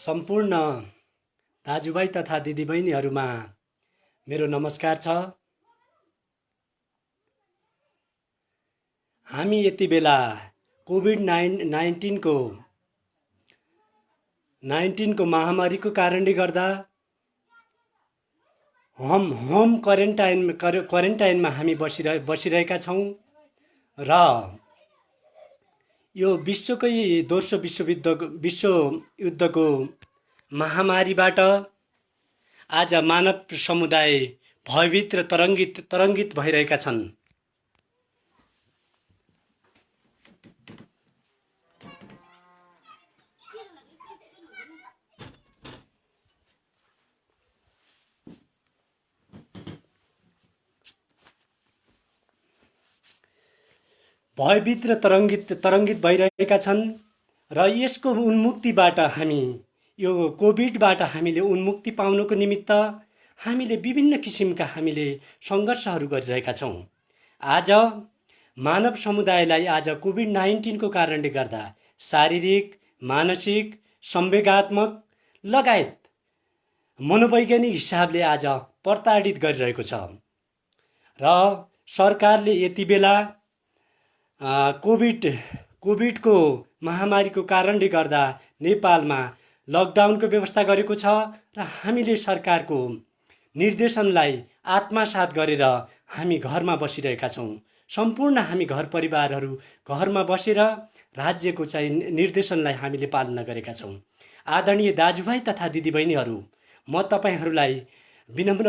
सम्पूर्ण दाजुभाइ तथा दिदीबहिनीहरूमा मेरो नमस्कार छ। हामी यति बेला कोभिड 19 को महामारीको कारणले गर्दा होम क्वारेन्टाइनमा हामी बसिरहेका छौँ र यो विश्वकै दोस्रो विश्वयुद्धको महामारीबाट आज मानव समुदाय भयभीत र तरङ्गित भइरहेका छन्। भयभीत र तरङ्गित भइरहेका छन् र यसको उन्मुक्तिबाट हामी यो कोभिडबाट हामीले उन्मुक्ति पाउनको निमित्त हामीले विभिन्न किसिमका हामीले सङ्घर्षहरू गरिरहेका छौँ। आज मानव समुदायलाई आज कोभिड 19 को कारणले गर्दा शारीरिक, मानसिक, संवेगात्मक लगायत मनोवैज्ञानिक हिसाबले आज प्रताडित गरिरहेको छ र सरकारले यति बेला कोभिडको महामारीको कारणले गर्दा नेपालमा लकडाउनको व्यवस्था गरेको छ र हामीले सरकारको निर्देशनलाई आत्मसात गरेर हामी घरमा बसिरहेका छौँ। सम्पूर्ण हामी घर परिवारहरू घरमा बसेर राज्यको चाहिँ निर्देशनलाई हामीले पालना गरेका छौँ। आदरणीय दाजुभाइ तथा दिदीबहिनीहरू, म तपाईँहरूलाई विनम्र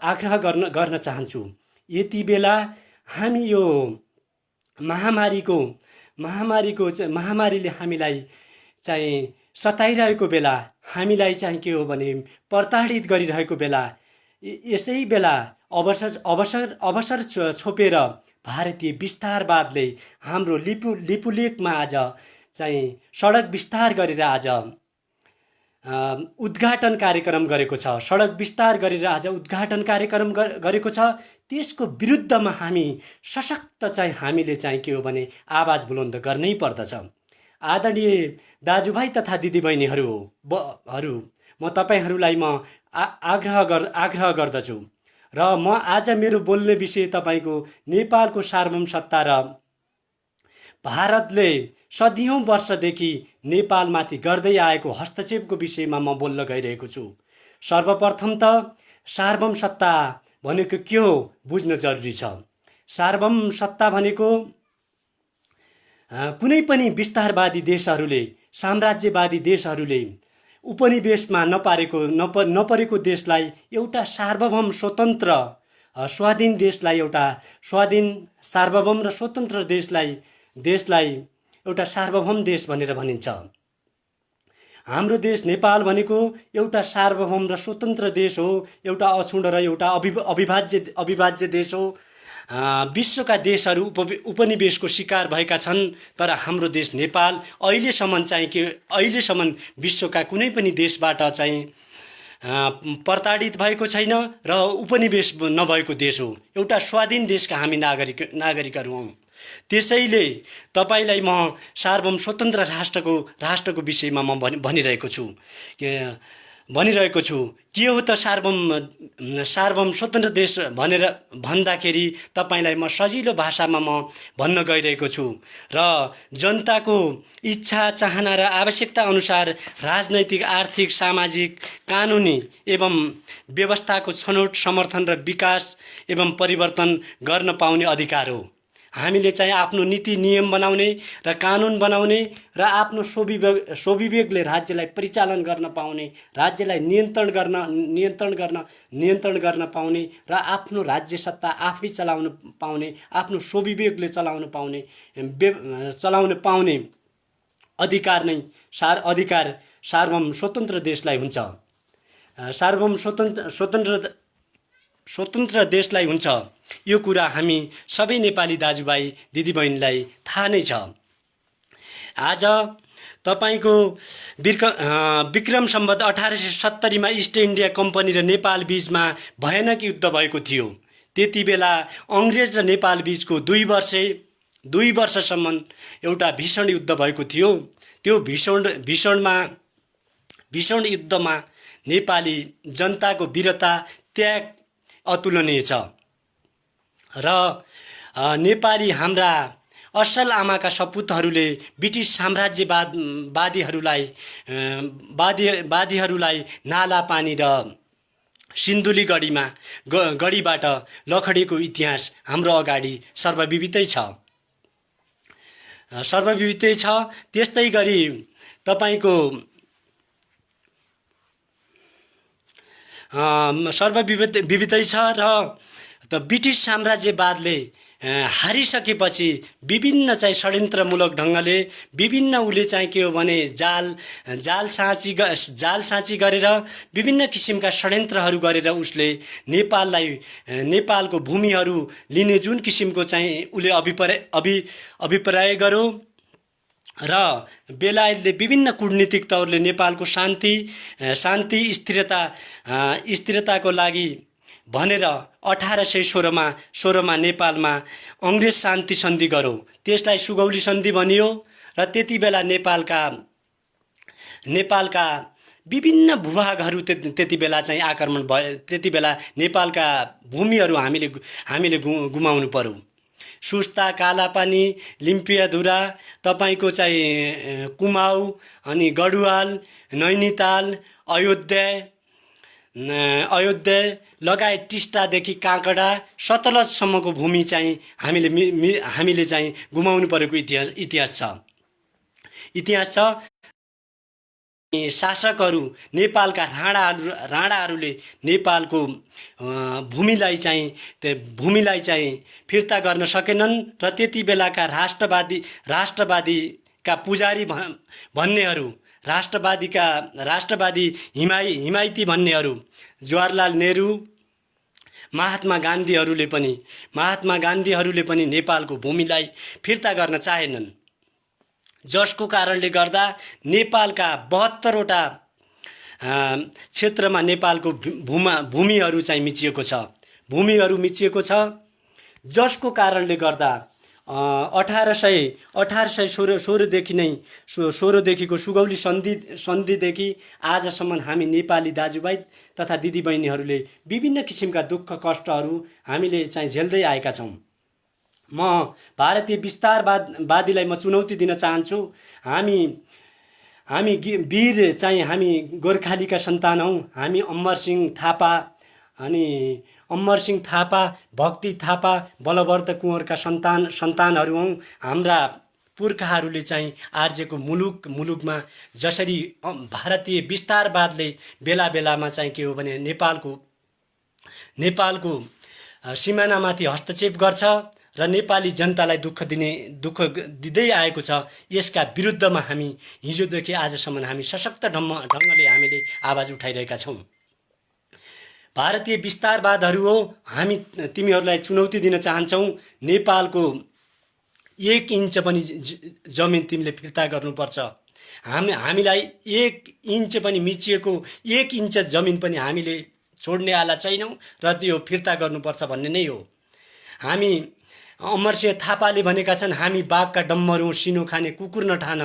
आग्रह गर्न चाहन्छु। यति बेला हामी यो महामारीले हामीलाई चाहिँ सताइरहेको बेला, हामीलाई चाहिँ के हो भने प्रताडित गरिरहेको बेला, यसै बेला अवसर छोपेर भारतीय विस्तारवादले हाम्रो लिपुलेखमा आज चाहिँ सडक विस्तार गरेर आज उद्घाटन कार्यक्रम गरेको छ। सडक विस्तार गरेर आज उद्घाटन कार्यक्रम गरेको छ। त्यसको विरुद्धमा हामी सशक्त चाहिँ हामीले चाहिँ के हो भने आवाज बुलन्द गर्नै पर्दछ। आदरणीय दाजुभाइ तथा दिदीबहिनीहरू, म तपाईँहरूलाई आग्रह गर्दछु र म आज मेरो बोल्ने विषय तपाईँको नेपालको सार्वभौम सत्ता र भारतले सदियौं वर्षदेखि नेपालमाथि गर्दै आएको हस्तक्षेपको विषयमा म बोल्न गइरहेको छु। सर्वप्रथम त सार्वभौम सत्ता भनेको के हो बुझ्न जरुरी छ। सार्वभौम सत्ता भनेको कुनै पनि विस्तारवादी देशहरूले, साम्राज्यवादी देशहरूले उपनिवेशमा नपरेको देशलाई एउटा सार्वभौम स्वतन्त्र स्वाधीन देशलाई, एउटा स्वाधीन सार्वभौम र स्वतन्त्र देशलाई एउटा सार्वभौम देश भनेर भनिन्छ। हाम्रो देश नेपाल भनेको एउटा सार्वभौम र स्वतन्त्र देश हो, एउटा अछुण्ड र एउटा अविभाज्य देश हो। विश्वका देशहरू उपनिवेशको शिकार भएका छन्, तर हाम्रो देश नेपाल अहिलेसम्म विश्वका कुनै पनि देशबाट चाहिँ प्रताडित भएको छैन र उपनिवेश नभएको देश हो। एउटा स्वाधीन देशका हामी नागरिकहरू हौँ। त्यसैले तपाईँलाई म सार्वभौम स्वतन्त्र राष्ट्रको विषयमा म भनिरहेको छु। के हो त सार्वभौम स्वतन्त्र देश भनेर भन्दाखेरि तपाईँलाई म सजिलो भाषामा म भन्न गइरहेको छु र जनताको इच्छा, चाहना र आवश्यकता अनुसार राजनैतिक, आर्थिक, सामाजिक, कानुनी एवं व्यवस्थाको छनौट, समर्थन र विकास एवं परिवर्तन गर्न पाउने अधिकार हो। हामीले चाहिँ आफ्नो नीति नियम बनाउने र कानुन बनाउने र आफ्नो स्वविवेकले राज्यलाई परिचालन गर्न पाउने, राज्यलाई नियन्त्रण गर्न पाउने र आफ्नो राज्य सत्ता आफै चलाउन पाउने, आफ्नो स्वविवेकले चलाउन पाउने अधिकार नै सार्वभौम स्वतन्त्र देशलाई हुन्छ। सार्वभौम स्वतन्त्र देशलाई हुन्छ। यो कुरा हामी सबै नेपाली दाजुभाइ दिदीबहिनीलाई थाहा नै छ। आज तपाईको विक्रम सम्वत 1870 मा इस्ट इन्डिया कम्पनी र नेपाल बीचमा भयानक युद्ध भएको थियो। त्यति बेला अंग्रेज र नेपाल बीचको 2 वर्षसम्म एउटा भीषण युद्ध भएको थियो। त्यो भीषणमा भीषण युद्धमा नेपाली जनताको वीरता त्याग अतुलनीय छ र नेपाली हाम्रा असल आमाका सपुतहरूले ब्रिटिस साम्राज्यवादीहरूलाई नाला पानी र सिन्धुली गढीबाट लखडेको इतिहास हाम्रो अगाडि सर्वविदितै छ। त्यस्तै गरी तपाईको सर्वविदितै छ र ब्रिटिस साम्राज्यवादले हारिसकेपछि विभिन्न चाहिँ षड्यन्त्रमूलक ढङ्गले विभिन्न उसले चाहिँ के हो भने जाल साँची गरेर विभिन्न किसिमका षड्यन्त्रहरू गरेर उसले नेपालको भूमिहरू लिने जुन किसिमको चाहिँ उसले अभिप्राय गर्यो र बेलायतले विभिन्न कूटनीतिक तौरले नेपालको शान्ति स्थिरताको लागि भनेर 1816मा नेपालमा अङ्ग्रेज शान्ति सन्धि गर्यो। त्यसलाई सुगौली सन्धि भनियो र त्यति बेला नेपालका विभिन्न भूभागहरू त्यति बेला चाहिँ आक्रमण भयो। त्यति बेला नेपालका भूमिहरू हामीले गुमाउनु पर्यो। सुस्ता, कालापानी, लिम्पियाधुरा, तपाईको चाहिँ कुमाऊ, अनि गढुवाल, नैनीताल, अयोध्या लगायत टिस्टादेखि काँकडा, सतलजसम्मको भूमि चाहिँ हामीले चाहिँ गुमाउनु परेको इतिहास छ। शासकहरू नेपालका राणाहरूले नेपालको भूमिलाई चाहिँ फिर्ता गर्न सकेनन् र त्यति बेलाका राष्ट्रवादीका पुजारी भन्नेहरू, राष्ट्रवादी हिमायती भन्नेहरू जवाहरलाल नेहरू, महात्मा गान्धीहरूले पनि नेपालको भूमिलाई फिर्ता गर्न चाहेनन्, जसको कारणले गर्दा नेपालका 72वटा क्षेत्रमा नेपालको भूमिहरू चाहिँ मिचिएको छ, जसको कारणले गर्दा 1816देखिको सुगौली सन्धिदेखि आजसम्म हामी नेपाली दाजुभाइ तथा दिदीबहिनीहरूले विभिन्न किसिमका दुःख कष्टहरू हामीले चाहिँ झेल्दै आएका छौँ। म भारतीय विस्तारवादीलाई म चुनौती दिन चाहन्छु। हामी वीर चाहिँ हामी गोर्खालीका सन्तान हौँ। हामी अमरसिंह थापा, भक्ति थापा, बलवर्द कुँवरका सन्तानहरू हौँ। हाम्रा पुर्खाहरूले चाहिँ आर्जेको मुलुकमा जसरी भारतीय विस्तारवादले बेलामा चाहिँ के हो भने नेपालको सिमानामाथि हस्तक्षेप गर्छ र नेपाली जनतालाई दुःख दिँदै आएको छ, यसका विरुद्धमा हामी हिजोदेखि आजसम्म हामी सशक्त ढङ्गले हामीले आवाज उठाइरहेका छौँ। भारतीय विस्तारवादहरू हो, हामी तिमीहरूलाई चुनौती दिन चाहन्छौँ। नेपालको 1 इन्च पनि जमिन तिमीले फिर्ता गर्नुपर्छ। हामीलाई 1 इन्च पनि मिचिएको 1 इन्च जमिन पनि हामीले छोड्नेवाला छैनौँ र त्यो फिर्ता गर्नुपर्छ भन्ने नै हो। हामी अमरसिंह थापाले भनेका छन्, हामी बाघका डम्मर हौँ, सिनो खाने कुकुर नठान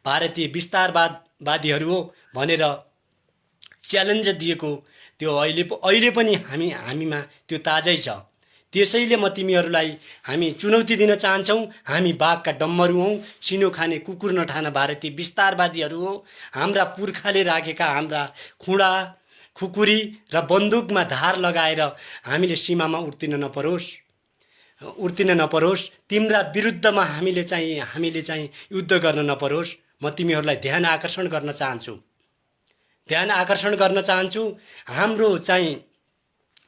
भारतीय विस्तारवादीहरू हो भनेर च्यालेन्ज दिएको त्यो अहिले पनि हामीमा त्यो ताजै छ। त्यसैले म तिमीहरूलाई हामी चुनौती दिन चाहन्छौँ। हामी बाघका डम्मरू हौँ, सिनो खाने कुकुर नठान भारतीय विस्तारवादीहरू हो। हाम्रा पुर्खाले राखेका हाम्रा खुँडा, खुकुरी र बन्दुकमा धार लगाएर हामीले सीमामा उत्रिन नपरोस्। तिम्रा विरुद्धमा हामीले चाहिँ युद्ध गर्न नपरोस्। म तिमीहरूलाई ध्यान आकर्षण गर्न चाहन्छु। हाम्रो चाहिँ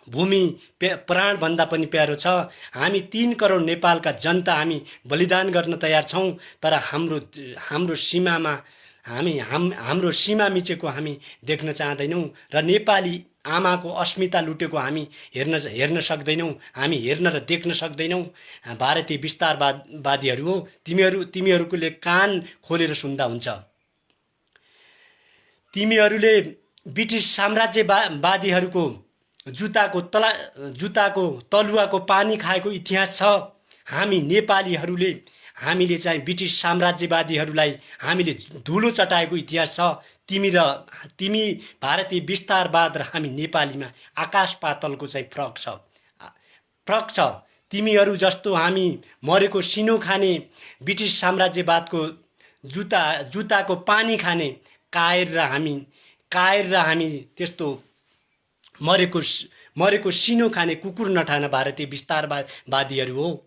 भूमि प्राणभन्दा पनि प्यारो छ। हामी 3 करोड नेपालका जनता हामी बलिदान गर्न तयार छौँ, तर हाम्रो सीमामा हाम्रो सीमा मिचेको हामी देख्न चाहदैनौँ र नेपाली आमाको अस्मिता लुटेको हामी हेर्न सक्दैनौँ, हामी हेर्न र देख्न सक्दैनौँ। भारतीय विस्तारवादीहरू हो, तिमीहरूले कान खोलेर सुन्दा हुन्छ। तिमीहरूले ब्रिटिस साम्राज्यवादीहरूको जुताको तलुवाको पानी खाएको इतिहास छ। हामी हामीले चाहिँ ब्रिटिस साम्राज्यवादीहरूलाई हामीले धुलो चटाएको इतिहास छ। तिमी भारतीय विस्तारवाद र हामी नेपालीमा आकाश पातलको चाहिँ फरक छ। तिमीहरू जस्तो हामी मरेको सिनो खाने ब्रिटिस साम्राज्यवादको जुत्ताको पानी खाने कायर र हामी त्यस्तो मरेको सिनो खाने कुकुर नठाने भारतीय विस्तारवादीहरू हो।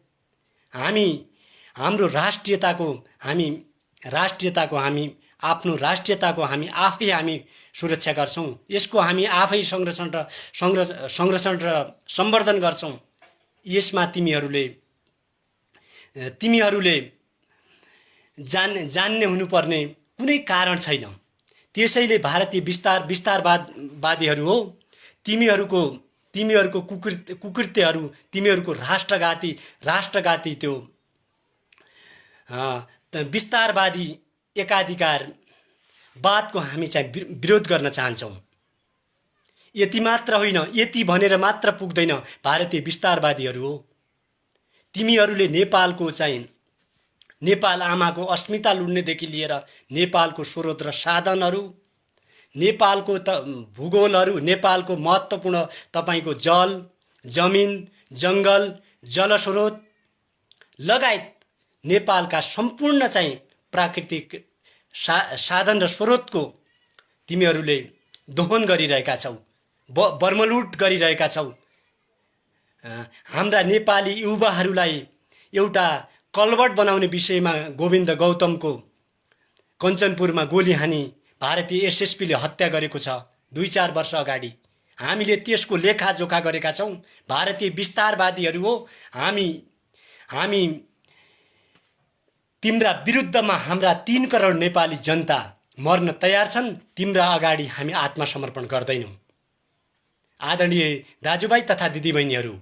हाम्रो राष्ट्रियताको आफ्नो राष्ट्रियताको हामी आफै सुरक्षा गर्छौँ। यसको हामी आफै संरक्षण र सम्वर्धन गर्छौँ। यसमा तिमीहरूले जान्ने हुनुपर्ने कुनै कारण छैन। त्यसैले भारतीय विस्तारवादीहरू हो तिमीहरूको कुकृत्यहरू, तिमीहरूको राष्ट्रघाती त्यो विस्तारवादी एकाधिकारवादको हामी चाहिँ विरोध गर्न चाहन्छौँ। यति मात्र होइन, यति भनेर मात्र पुग्दैन। भारतीय विस्तारवादीहरू हो तिमीहरूले नेपाल आमाको अस्मिता लुट्नेदेखि लिएर नेपालको स्रोत र साधनहरू, नेपालको भूगोलहरू, नेपालको महत्त्वपूर्ण तपाईको जल, जमिन, जङ्गल, जलस्रोत लगायत नेपालका सम्पूर्ण चाहिँ प्राकृतिक साधन र स्रोतको तिमीहरूले दोहन गरिरहेका छौ, बर्मलुट गरिरहेका छौ। हाम्रा नेपाली युवाहरूलाई एउटा कलवर्ट बनाउने विषयमा गोविन्द गौतमको कञ्चनपुरमा गोली हानी भारतीय एसएसपीले हत्या गरेको छ 2-4 वर्ष अगाडि। हामीले त्यसको लेखाजोखा गरेका छौँ। भारतीय विस्तारवादीहरू हो हामी तिम्रा विरुद्धमा हाम्रा 3 करोड नेपाली जनता मर्न तयार छन्। तिम्रा अगाडि हामी आत्मसमर्पण गर्दैनौँ। आदरणीय दाजुभाइ तथा दिदीबहिनीहरू,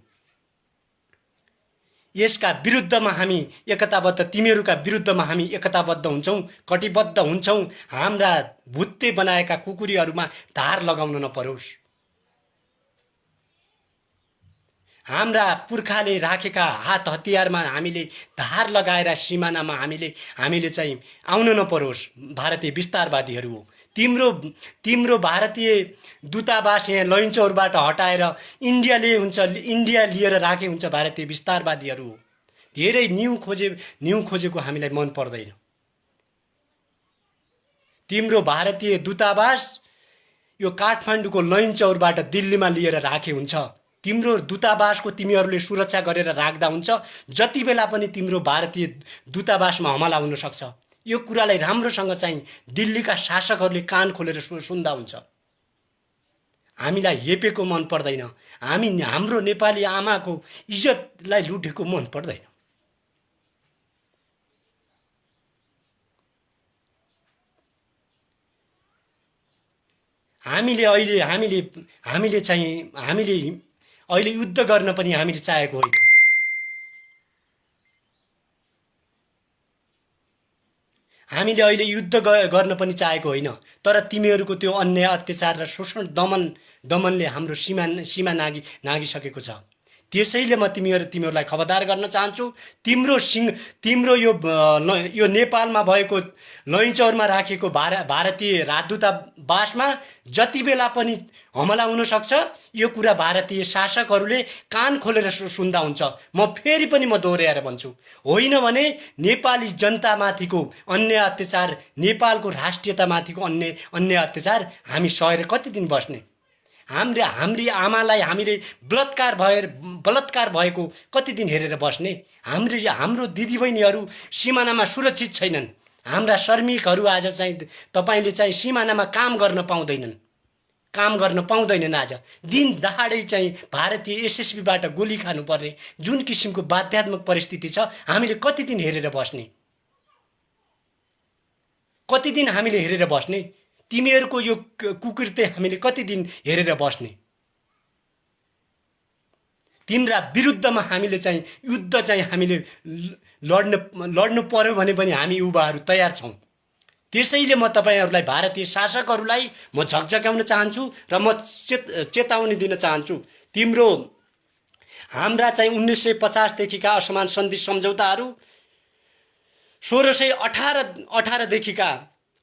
यसका विरुद्धमा हामी एकताबद्ध, तिमीहरूका विरुद्धमा हामी एकताबद्ध हुन्छौँ, कटिबद्ध हुन्छौँ। हाम्रा भुत्ते बनाएका कुकुरीहरूमा धार लगाउन नपरोस्। हाम्रा पुर्खाले राखेका हात हतियारमा हामीले धार लगाएर सिमानामा हामीले चाहिँ आउन नपरोस्। भारतीय विस्तारवादीहरू हो तिम्रो भारतीय दूतावास यहाँ लैनचौरबाट हटाएर इन्डिया लिएर राखे हुन्छ। भारतीय विस्तारवादीहरू हो। धेरै न्यु खोजेको हामीलाई मन पर्दैन। तिम्रो भारतीय दूतावास यो काठमाडौँको लैनचौरबाट दिल्लीमा लिएर राखे हुन्छ। तिम्रो दूतावासको तिमीहरूले सुरक्षा गरेर राख्दा हुन्छ। जति बेला पनि तिम्रो भारतीय दूतावासमा हमला हुन सक्छ। यो कुरालाई राम्रोसँग चाहिँ दिल्लीका शासकहरूले कान खोलेर सुन्दा हुन्छ। हामीलाई हेपेको मन पर्दैन। हाम्रो नेपाली आमाको इज्जतलाई लुटेको मन पर्दैन। हामीले अहिले युद्ध गर्न पनि हामीले चाहेको होइन। हामीले अहिले युद्ध गर्न पनि चाहेको होइन। तर तिमीहरूको त्यो अन्याय, अत्याचार र शोषण दमनले हाम्रो सीमा नागिसकेको छ। त्यसैले म तिमीहरूलाई खबरदार गर्न चाहन्छु। तिम्रो यो नेपालमा भएको लैनचौरमा राखेको भारतीय राजदूतावासमा जति बेला पनि हमला हुन सक्छ। यो कुरा भारतीय शासकहरूले कान खोलेर सुन्दा हुन्छ। म फेरि पनि दोहोऱ्याएर भन्छु, होइन भने नेपाली जनतामाथिको अन्याय अत्याचार, नेपालको राष्ट्रियतामाथिको अन्याय अत्याचार हामी सहेर कति दिन बस्ने? हाम्री आमालाई हामीले बलात्कार भएको कति दिन हेरेर बस्ने? हाम्रो दिदीबहिनीहरू सिमानामा सुरक्षित छैनन्। हाम्रा श्रमिकहरू आज चाहिँ तपाईले चाहिँ सिमानामा काम गर्न पाउँदैनन्। आज दिन दहाडै चाहिँ भारतीय एसएसबीबाट गोली खानुपर्ने जुन किसिमको बाध्यात्मक परिस्थिति छ, हामीले कति दिन हेरेर बस्ने? कति दिन हामीले हेरेर बस्ने? तिमीहरूको यो कुकृत्य हामीले कति दिन हेरेर बस्ने? तिम्रा विरुद्धमा हामीले चाहिँ युद्ध चाहिँ हामीले लड्नु पर्यो भने पनि हामी युवाहरू तयार छौँ। त्यसैले म तपाईहरूलाई, भारतीय शासकहरूलाई म झकझक्याउन चाहन्छु र म चेतावनी दिन चाहन्छु। हाम्रा चाहिँ 1950 देखिका असमान सन्धि सम्झौताहरू 1618 देखिका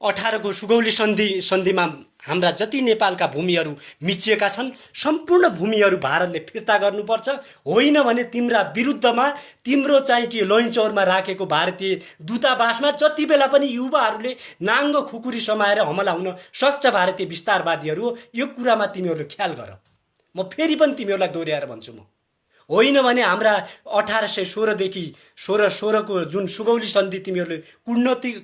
18 को सुगौली सन्धिमा हाम्रा जति नेपालका भूमिहरू मिचिएका छन् सम्पूर्ण भूमिहरू भारतले फिर्ता गर्नुपर्छ, होइन भने तिम्रा विरुद्धमा तिम्रो चाहिँ कि लैनचौरमा राखेको भारतीय दूतावासमा जति बेला पनि युवाहरूले नाङ्गो खुकुरी समाएर हमला हुन सक्छ भारतीय विस्तारवादीहरू। यो कुरामा तिमीहरूले ख्याल गर। म फेरि पनि तिमीहरूलाई दोहोऱ्याएर भन्छु, म होइन भने हाम्रा 1816 देखि 16 को जुन सुगौली सन्धि तिमीहरूले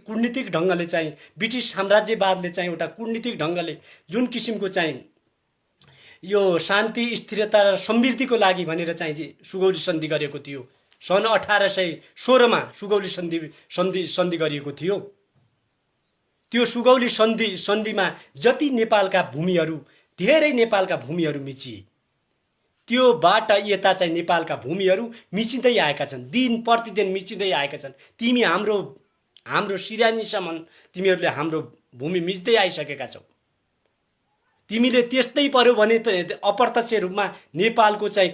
कूटनीतिक ढङ्गले चाहिँ ब्रिटिस साम्राज्यवादले चाहिँ एउटा कूटनीतिक ढङ्गले जुन किसिमको चाहिँ यो शान्ति स्थिरता र समृद्धिको लागि भनेर चाहिँ सुगौली सन्धि गरेको थियो। सन् 1816 मा सुगौली सन्धि गरिएको थियो। त्यो सुगौली सन्धिमा जति नेपालका भूमिहरू, धेरै नेपालका भूमिहरू मिचिए, त्योबाट यता चाहिँ नेपालका भूमिहरू मिचिँदै आएका छन्, दिन प्रतिदिन मिचिँदै आएका छन्। तिमी हाम्रो सिरानीसम्म तिमीहरूले हाम्रो भूमि मिच्दै आइसकेका छौ। तिमीले त्यस्तै पर्यो भने त अप्रत्यक्ष रूपमा नेपालको चाहिँ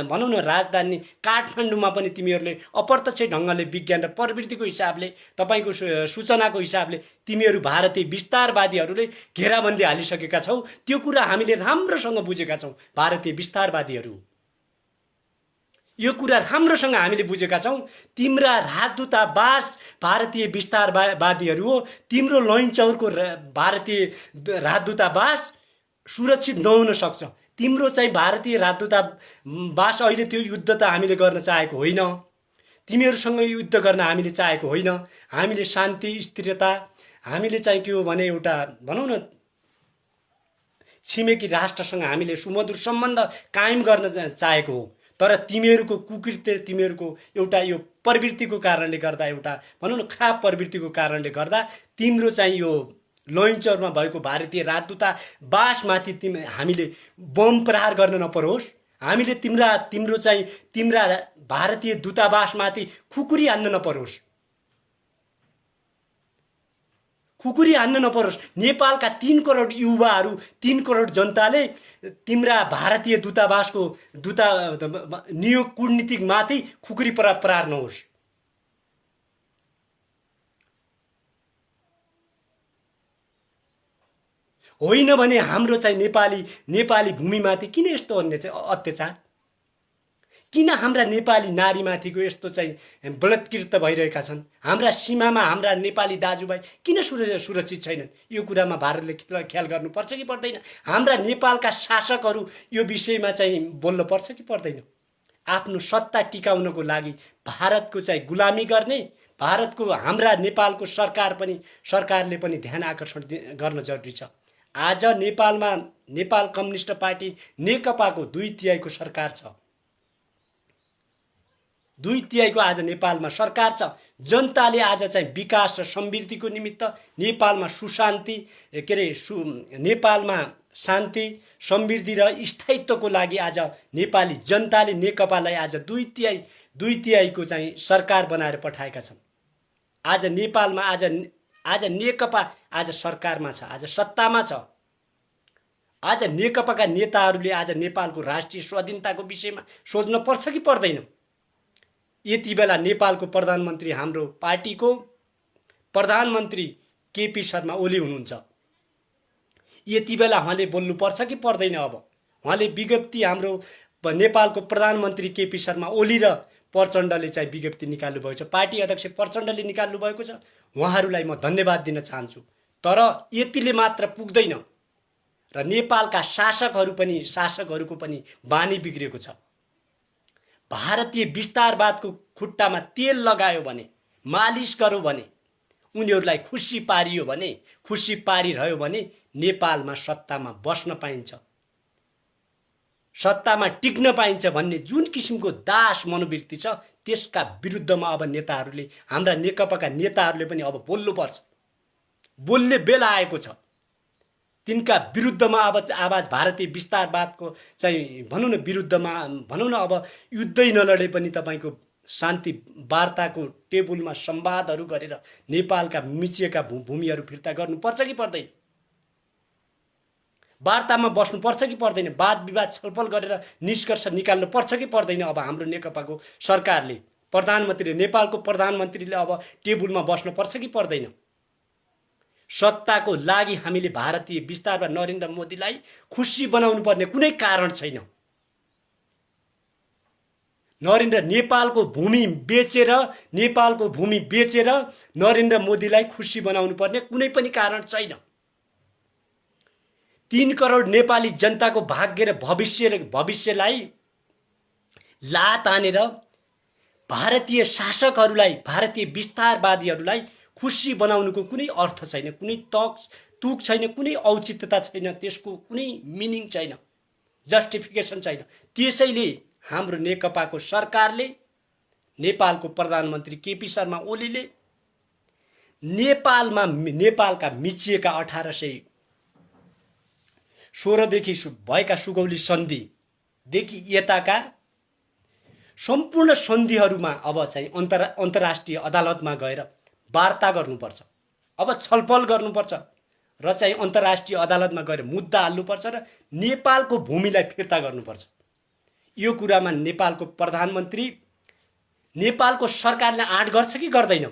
भनौँ न राजधानी काठमाडौँमा पनि तिमीहरूले अप्रत्यक्ष ढङ्गले विज्ञान र प्रवृत्तिको हिसाबले, तपाईँको सूचनाको हिसाबले तिमीहरू भारतीय विस्तारवादीहरूले घेराबन्दी हालिसकेका छौ। त्यो कुरा हामीले राम्रोसँग बुझेका छौँ। भारतीय विस्तारवादीहरू यो कुरा राम्रोसँग हामीले बुझेका छौँ। तिम्रा राजदूतावास भारतीय विस्तारवादीहरू हो। तिम्रो लैनचौरको भारतीय राजदूतावास सुरक्षित नहुन सक्छ। तिम्रो चाहिँ भारतीय राजदूतावास अहिले त्यो युद्ध त हामीले गर्न चाहेको होइन, तिमीहरूसँग युद्ध गर्न हामीले चाहेको होइन। हामीले शान्ति स्थिरता, हामीले चाहिँ के हो भने एउटा भनौँ न छिमेकी राष्ट्रसँग हामीले सुमधुर सम्बन्ध कायम गर्न चाहेको हो। तर तिमीहरूको कुकृत्य, तिमीहरूको एउटा यो प्रवृत्तिको कारणले गर्दा, एउटा भनौँ न खराब प्रवृत्तिको कारणले गर्दा तिम्रो चाहिँ यो लैनचौरमा भएको भारतीय राजदूतावासमाथि हामीले बम प्रहार गर्न नपरोस्। हामीले तिम्रो चाहिँ तिम्रा भारतीय दूतावासमाथि खुकुरी हान्न नपरोस्, खुकुरी हान्न नपरोस्। नेपालका 3 करोड युवाहरू, 3 करोड जनताले तिम्रा भारतीय दूतावासको नियोग कूटनीतिकमाथि खुकुरी प्रहार नहोस्। होइन भने हाम्रो चाहिँ नेपाली भूमिमाथि किन यस्तो अत्याचार, किन हाम्रा नेपाली नारीमाथिको यस्तो चाहिँ बलात्कृत भइरहेका छन्, हाम्रा सीमामा हाम्रा नेपाली दाजुभाइ किन सुरक्षित छैनन्? यो कुरामा भारतले ख्याल गर्नुपर्छ कि पर्दैन? हाम्रा नेपालका शासकहरू यो विषयमा चाहिँ बोल्न पर्छ कि पर्दैन? आफ्नो सत्ता टिकाउनको लागि भारतको चाहिँ गुलामी गर्ने, भारतको हाम्रा नेपालको सरकारले पनि ध्यान आकर्षण गर्न जरुरी छ। आज नेपालमा नेपाल कम्युनिस्ट पार्टी नेकपाको 2/3 सरकार छ। 2/3 आज नेपालमा सरकार छ। जनताले आज चाहिँ विकास र समृद्धिको निमित्त नेपालमा सुशान्ति नेपालमा शान्ति समृद्धि र स्थायित्वको लागि आज नेपाली जनताले नेकपालाई आज 2/3 चाहिँ सरकार बनाएर पठाएका छन्। आज नेपालमा आज नेकपा आज सरकारमा छ, आज सत्तामा छ। आज नेकपाका नेताहरूले आज नेपालको राष्ट्रिय स्वाधीनताको विषयमा सोच्न पर्छ कि पर्दैन? यति बेला नेपालको प्रधानमन्त्री, हाम्रो पार्टीको प्रधानमन्त्री केपी शर्मा ओली हुनुहुन्छ। यति बेला उहाँले बोल्नुपर्छ कि पर्दैन? अब उहाँले विज्ञप्ति, हाम्रो नेपालको प्रधानमन्त्री केपी शर्मा ओली र प्रचण्डले चाहिँ विज्ञप्ति निकाल्नु भएको छ, पार्टी अध्यक्ष प्रचण्डले निकाल्नु भएको छ। उहाँहरूलाई म धन्यवाद दिन चाहन्छु। तर यतिले मात्र पुग्दैन र नेपालका शासकहरूको पनि बानी बिग्रेको छ। भारतीय विस्तारवादको खुट्टामा तेल लगायो भने, मालिस गर्यो भने, उनीहरूलाई खुसी पारिरह्यो भने नेपालमा सत्तामा बस्न पाइन्छ, सत्तामा टिक्न पाइन्छ भन्ने जुन किसिमको दास मनोवृत्ति छ, त्यसका विरुद्धमा अब नेताहरूले, हाम्रा नेकपाका नेताहरूले पनि अब बोल्नुपर्छ। बोल्ने बेला आएको छ। तिनका विरुद्धमा अब आवाज, भारतीय विस्तारवादको चाहिँ भनौँ न विरुद्धमा, भनौँ न अब युद्धै नलडे पनि तपाईँको शान्ति वार्ताको टेबलमा संवादहरू गरेर नेपालका मिचिएका भूमिहरू फिर्ता गर्नुपर्छ कि पर्दैन? वार्तामा बस्नुपर्छ कि पर्दैन? वाद विवाद छलफल गरेर निष्कर्ष निकाल्नु पर्छ कि पर्दैन? अब हाम्रो नेकपाको सरकारले प्रधानमन्त्री नेपालको प्रधानमन्त्रीले अब टेबुलमा बस्नु पर्छ कि पर्दैन? सत्ताको लागि हामीले भारतीय विस्तारमा नरेन्द्र मोदीलाई खुसी बनाउनु पर्ने कुनै कारण छैन। नेपालको भूमि बेचेर नरेन्द्र मोदीलाई खुसी बनाउनु पर्ने कुनै पनि कारण छैन। 3 करोड नेपाली जनताको भाग्य र भविष्यलाई लात हानेर भारतीय शासकहरूलाई, भारतीय विस्तारवादीहरूलाई खुसी बनाउनुको कुनै अर्थ छैन, कुनै तुक छैन, कुनै औचित्यता छैन, त्यसको कुनै मिनिङ छैन, जस्टिफिकेसन छैन। त्यसैले हाम्रो नेकपाको सरकारले, नेपालको प्रधानमन्त्री केपी शर्मा ओलीले नेपालका मिचिएका 1816 देखि भएका सुगौली सन्धिदेखि यताका सम्पूर्ण सन्धिहरूमा अब चाहिँ अन्तर्राष्ट्रिय अदालतमा गएर वार्ता गर्नुपर्छ, अब छलफल गर्नुपर्छ र चाहिँ अन्तर्राष्ट्रिय अदालतमा गएर मुद्दा हाल्नुपर्छ र नेपालको भूमिलाई फिर्ता गर्नुपर्छ। यो कुरामा नेपालको प्रधानमन्त्री, नेपालको सरकारले आँट गर्छ कि गर्दैन?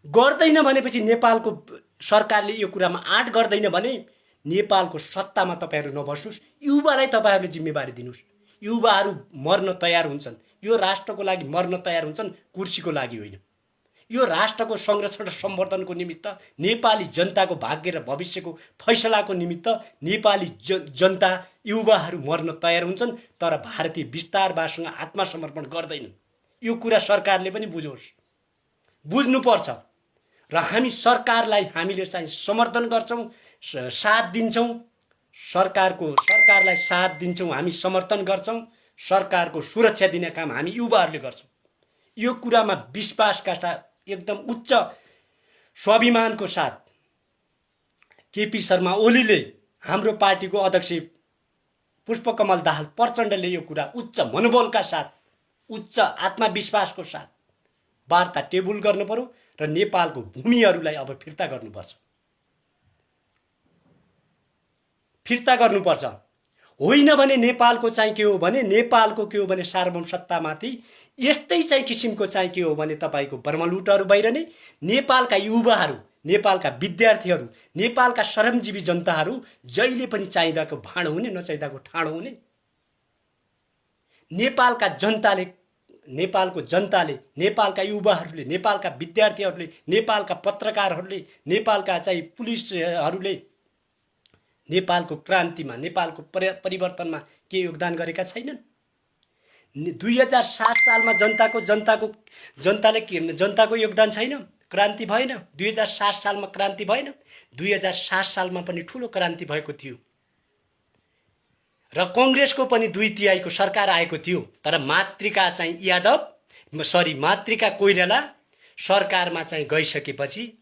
गर्दैन भनेपछि नेपालको सरकारले यो कुरामा आँट गर्दैन भने नेपालको सत्तामा तपाईहरु नबस्नुस्, युवालाई तपाईहरुले जिम्मेवारी दिनुस्। युवाहरू मर्न तयार हुन्छन्, यो राष्ट्रको लागि मर्न तयार हुन्छन्, कुर्सीको लागि होइन। यो राष्ट्रको संरक्षण र सम्वर्धनको निमित्त, नेपाली जनताको भाग्य र भविष्यको फैसलाको निमित्त नेपाली जनता युवाहरू मर्न तयार हुन्छन्, तर भारतीय विस्तारवादसँग आत्मसमर्पण गर्दैनन्। यो कुरा सरकारले पनि बुझोस्, बुझ्नुपर्छ। र हामी सरकारलाई हामीले चाहिँ समर्थन गर्छौं, साथ दिन्छौं, सरकारलाई साथ दिन्छौं, हामी समर्थन गर्छौं। सरकारको सुरक्षा दिने काम हामी युवाहरूले गर्छौं। यो कुरामा विश्वासका साथ, एकदम उच्च स्वाभिमानको साथ केपी शर्मा ओलीले, हाम्रो पार्टीको अध्यक्ष पुष्पकमल दाहाल प्रचण्डले यो कुरा उच्च मनोबलका साथ, उच्च आत्मविश्वासको साथ वार्ता टेबुल गर्नु पर्यो र नेपालको भूमिहरूलाई अब फिर्ता गर्नुपर्छ। होइन भने नेपालको चाहिँ के हो भने सार्वभौम सत्तामाथि यस्तै चाहिँ किसिमको चाहिँ के हो भने तपाईको बर्मलुटहरू बाहिरने नेपालका युवाहरू, नेपालका विद्यार्थीहरू, नेपालका श्रमजीवी जनताहरू जहिले पनि चाहिँदाको भाँडो हुने, नचाहिँदाको ठाडो हुने। नेपालको जनताले, नेपालका युवाहरूले, नेपालका विद्यार्थीहरूले, नेपालका पत्रकारहरूले, नेपालका चाहिँ पुलिसहरूले नेपालको क्रान्तिमा, नेपालको परिवर्तनमा के योगदान गरेका छैनन्? 2007 सालमा जनताको योगदान छैन? क्रान्ति भएन? 2007 सालमा क्रान्ति भएन? 2007 सालमा पनि ठूलो क्रान्ति भएको थियो र कांग्रेसको पनि 2/3 सरकार आएको थियो। तर मातृका कोइराला सरकारमा चाहिँ गइसकेपछि,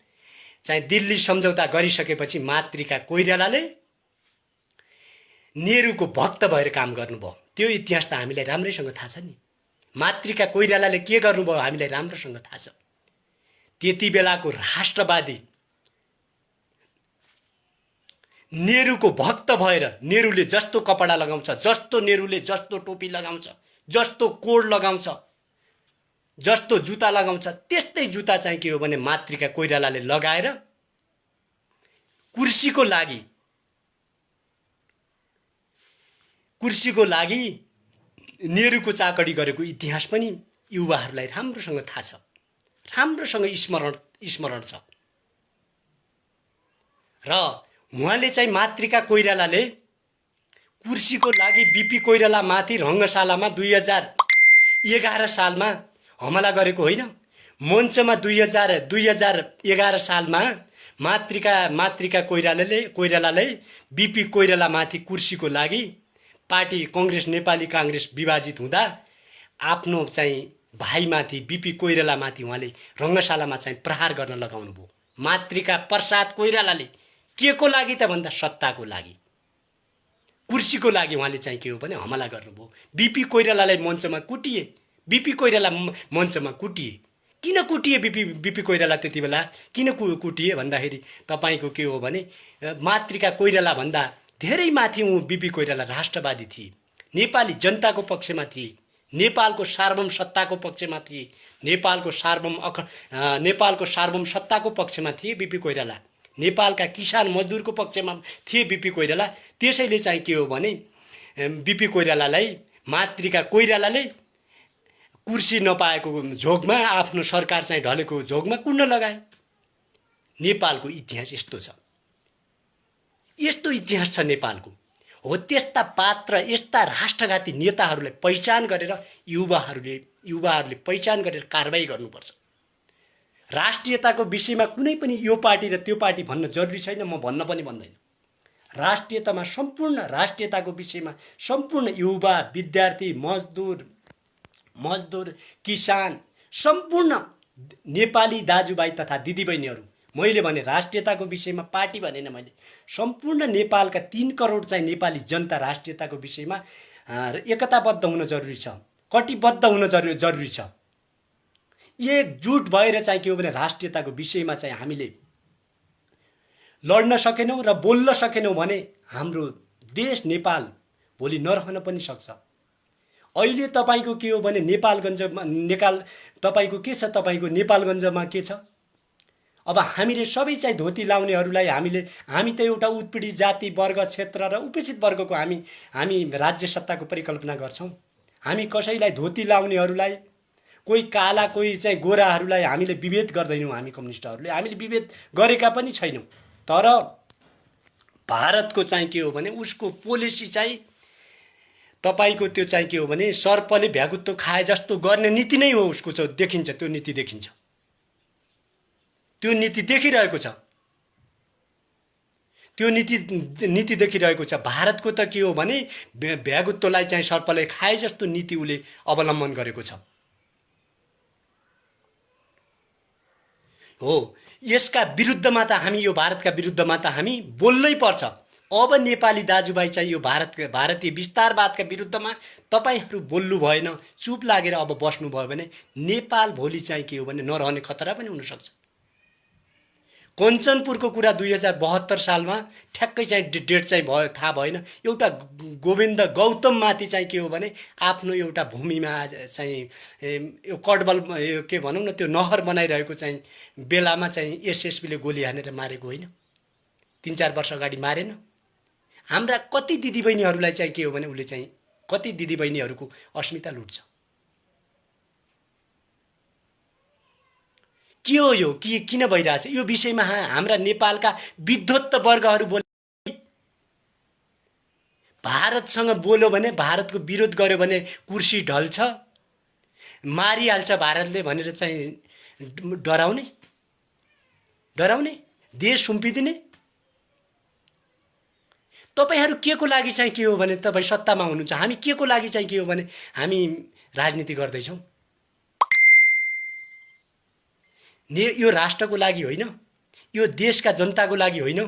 चाहिँ दिल्ली सम्झौता गरिसकेपछि मातृका कोइरालाले नेहरूको भक्त भएर काम गर्नुभयो। त्यो इतिहास त हामीलाई राम्रैसँग थाहा छ नि। मातृका कोइरालाले के गर्नुभयो हामीलाई राम्रोसँग थाहा छ। त्यति बेलाको राष्ट्रवादी नेहरूको भक्त भएर, नेहरूले जस्तो कपडा लगाउँछ, नेहरूले जस्तो टोपी लगाउँछ, जस्तो कोड लगाउँछ, जस्तो जुत्ता लगाउँछ, त्यस्तै जुत्ता चाहिँ के हो भने मातृका कोइरालाले लगाएर कुर्सीको लागि नेहरूको चाकडी गरेको इतिहास पनि युवाहरूलाई राम्रोसँग थाहा छ, राम्रोसँग स्मरण छ। र उहाँले चाहिँ मातृका कोइरालाले कुर्सीको लागि बीपी कोइराला माथि रङ्गशालामा 2011 सालमा हमला गरेको होइन। मञ्चमा 2011 सालमा मातृका कोइरालाले बीपी कोइराला माथि कुर्सीको लागि पार्टी कांग्रेस, नेपाली कांग्रेस विभाजित हुँदा आफ्नो चाहिँ भाइमाथि, बीपी कोइरालामाथि उहाँले रङ्गशालामा चाहिँ प्रहार गर्न लगाउनु भयो। मातृका प्रसाद कोइरालाले के को लागि त भन्दा सत्ताको लागि, कुर्सीको लागि उहाँले चाहिँ के हो भने हमला गर्नुभयो। बीपी कोइरालालाई मञ्चमा कुटिए, बीपी कोइराला मञ्चमा कुटिए। किन कुटिए बीपी कोइराला त्यति बेला? किन कुटिए भन्दाखेरि तपाईको के हो भने मातृका कोइराला भन्दा धेरै माथि बीपी कोइराला राष्ट्रवादी थिए, नेपाली जनताको पक्षमा थिए, नेपालको सार्वभौम सत्ताको पक्षमा थिए, नेपालको सार्वभौम सत्ताको पक्षमा थिए बिपी कोइराला, नेपालका किसान मजदुरको पक्षमा थिए बिपी कोइराला। त्यसैले चाहिँ के हो भने बिपी कोइरालालाई मातृका कोइरालाले कुर्सी नपाएको झोकमा आफ्नो सरकार चाहिँ ढलेको झोकमा कुण्ड लगाए। नेपालको इतिहास यस्तो छ, यस्तो इतिहास छ नेपालको। हो त्यस्ता पात्र, यस्ता राष्ट्रघाती नेताहरूलाई पहिचान गरेर युवाहरूले पहिचान गरेर कारबाही गर्नुपर्छ। राष्ट्रियताको विषयमा कुनै पनि यो पार्टी र त्यो पार्टी भन्न जरुरी छैन, म भन्न पनि भन्दैन। राष्ट्रियतामा सम्पूर्ण राष्ट्रियताको विषयमा सम्पूर्ण युवा, विद्यार्थी, मजदुर, किसान, सम्पूर्ण नेपाली दाजुभाइ तथा दिदीबहिनीहरू, मैले भने राष्ट्रियताको विषयमा पार्टी भनेन मैले, सम्पूर्ण नेपालका 3 करोड चाहिँ नेपाली जनता राष्ट्रियताको विषयमा एकताबद्ध हुन जरुरी छ, कटिबद्ध हुन जरुरी छ। एकजुट भएर चाहिँ के हो भने राष्ट्रियताको विषयमा चाहिँ हामीले लड्न सकेनौँ र बोल्न सकेनौँ भने हाम्रो देश नेपाल भोलि नरहन पनि सक्छ। अहिले तपाईको के हो भने तपाईको के छ, तपाईको नेपालगञ्जमा के छ? अब हामीले सबै चाहिँ धोती लाउनेहरूलाई हामी त एउटा उत्पीडित जाति, वर्ग, क्षेत्र र उपेक्षित वर्गको हामी राज्य सत्ताको परिकल्पना गर्छौँ। हामी कसैलाई धोती लाउनेहरूलाई, कोही काला कोही चाहिँ गोराहरूलाई हामीले विभेद गर्दैनौँ। हामी कम्युनिस्टहरूले हामीले विभेद गरेका पनि छैनौँ। तर भारतको चाहिँ के हो भने उसको पोलिसी चाहिँ तपाईको त्यो चाहिँ के हो भने सर्पले भ्यागुत्तो खाए जस्तो गर्ने नीति नै हो उसको। देखिन्छ, त्यो नीति देखिन्छ, त्यो नीति देखिरहेको छ, त्यो नीति देखिरहेको छ। भारतको त के हो भने भ्यागुत्तोलाई चाहिँ सर्पले खाए जस्तो नीति उसले अवलम्बन गरेको छ। हो, यसका विरुद्धमा त हामी, यो भारतका विरुद्धमा त हामी बोल्नै पर्छ। अब नेपाली दाजुभाइ चाहिँ यो भारतीय विस्तारवादका विरुद्धमा तपाईहरू बोल्नु भएन, चुप लागेर अब बस्नुभयो भने नेपाल भोलि चाहिँ के हो भने नरहने खतरा पनि हुनसक्छ। कञ्चनपुरको कुरा 2072 सालमा ठ्याक्कै चाहिँ डेट चाहिँ भयो, थाहा भएन। एउटा गोविन्द गौतममाथि चाहिँ के हो भने आफ्नो एउटा भूमिमा चाहिँ यो कडबल के भनौँ न, त्यो नहर बनाइरहेको चाहिँ बेलामा चाहिँ एसएसबीले गोली हानेर मारेको होइन, 3-4 वर्ष अगाडि मारेन। हाम्रा कति दिदीबहिनीहरूलाई चाहिँ के हो भने उसले चाहिँ कति दिदीबहिनीहरूको अस्मिता लुट्छ। के हो यो, किन भइरहेछ यो विषयमा हाम्रा नेपालका विद्वत वर्गहरू बोले, भारतसँग बोल्यो भने, भारतको विरोध गर्यो भने कुर्सी ढल्छ, मारिहाल्छ भारतले भनेर चाहिँ डराउने, देश सुम्पिदिने। तपाईहरू के को लागि चाहिँ के हो भने तपाईँ सत्तामा हुनुहुन्छ, हामी के को लागि चाहिँ के हो भने हामी राजनीति गर्दैछौँ। यो राष्ट्रको लागि होइन, यो देशका जनताको लागि होइन।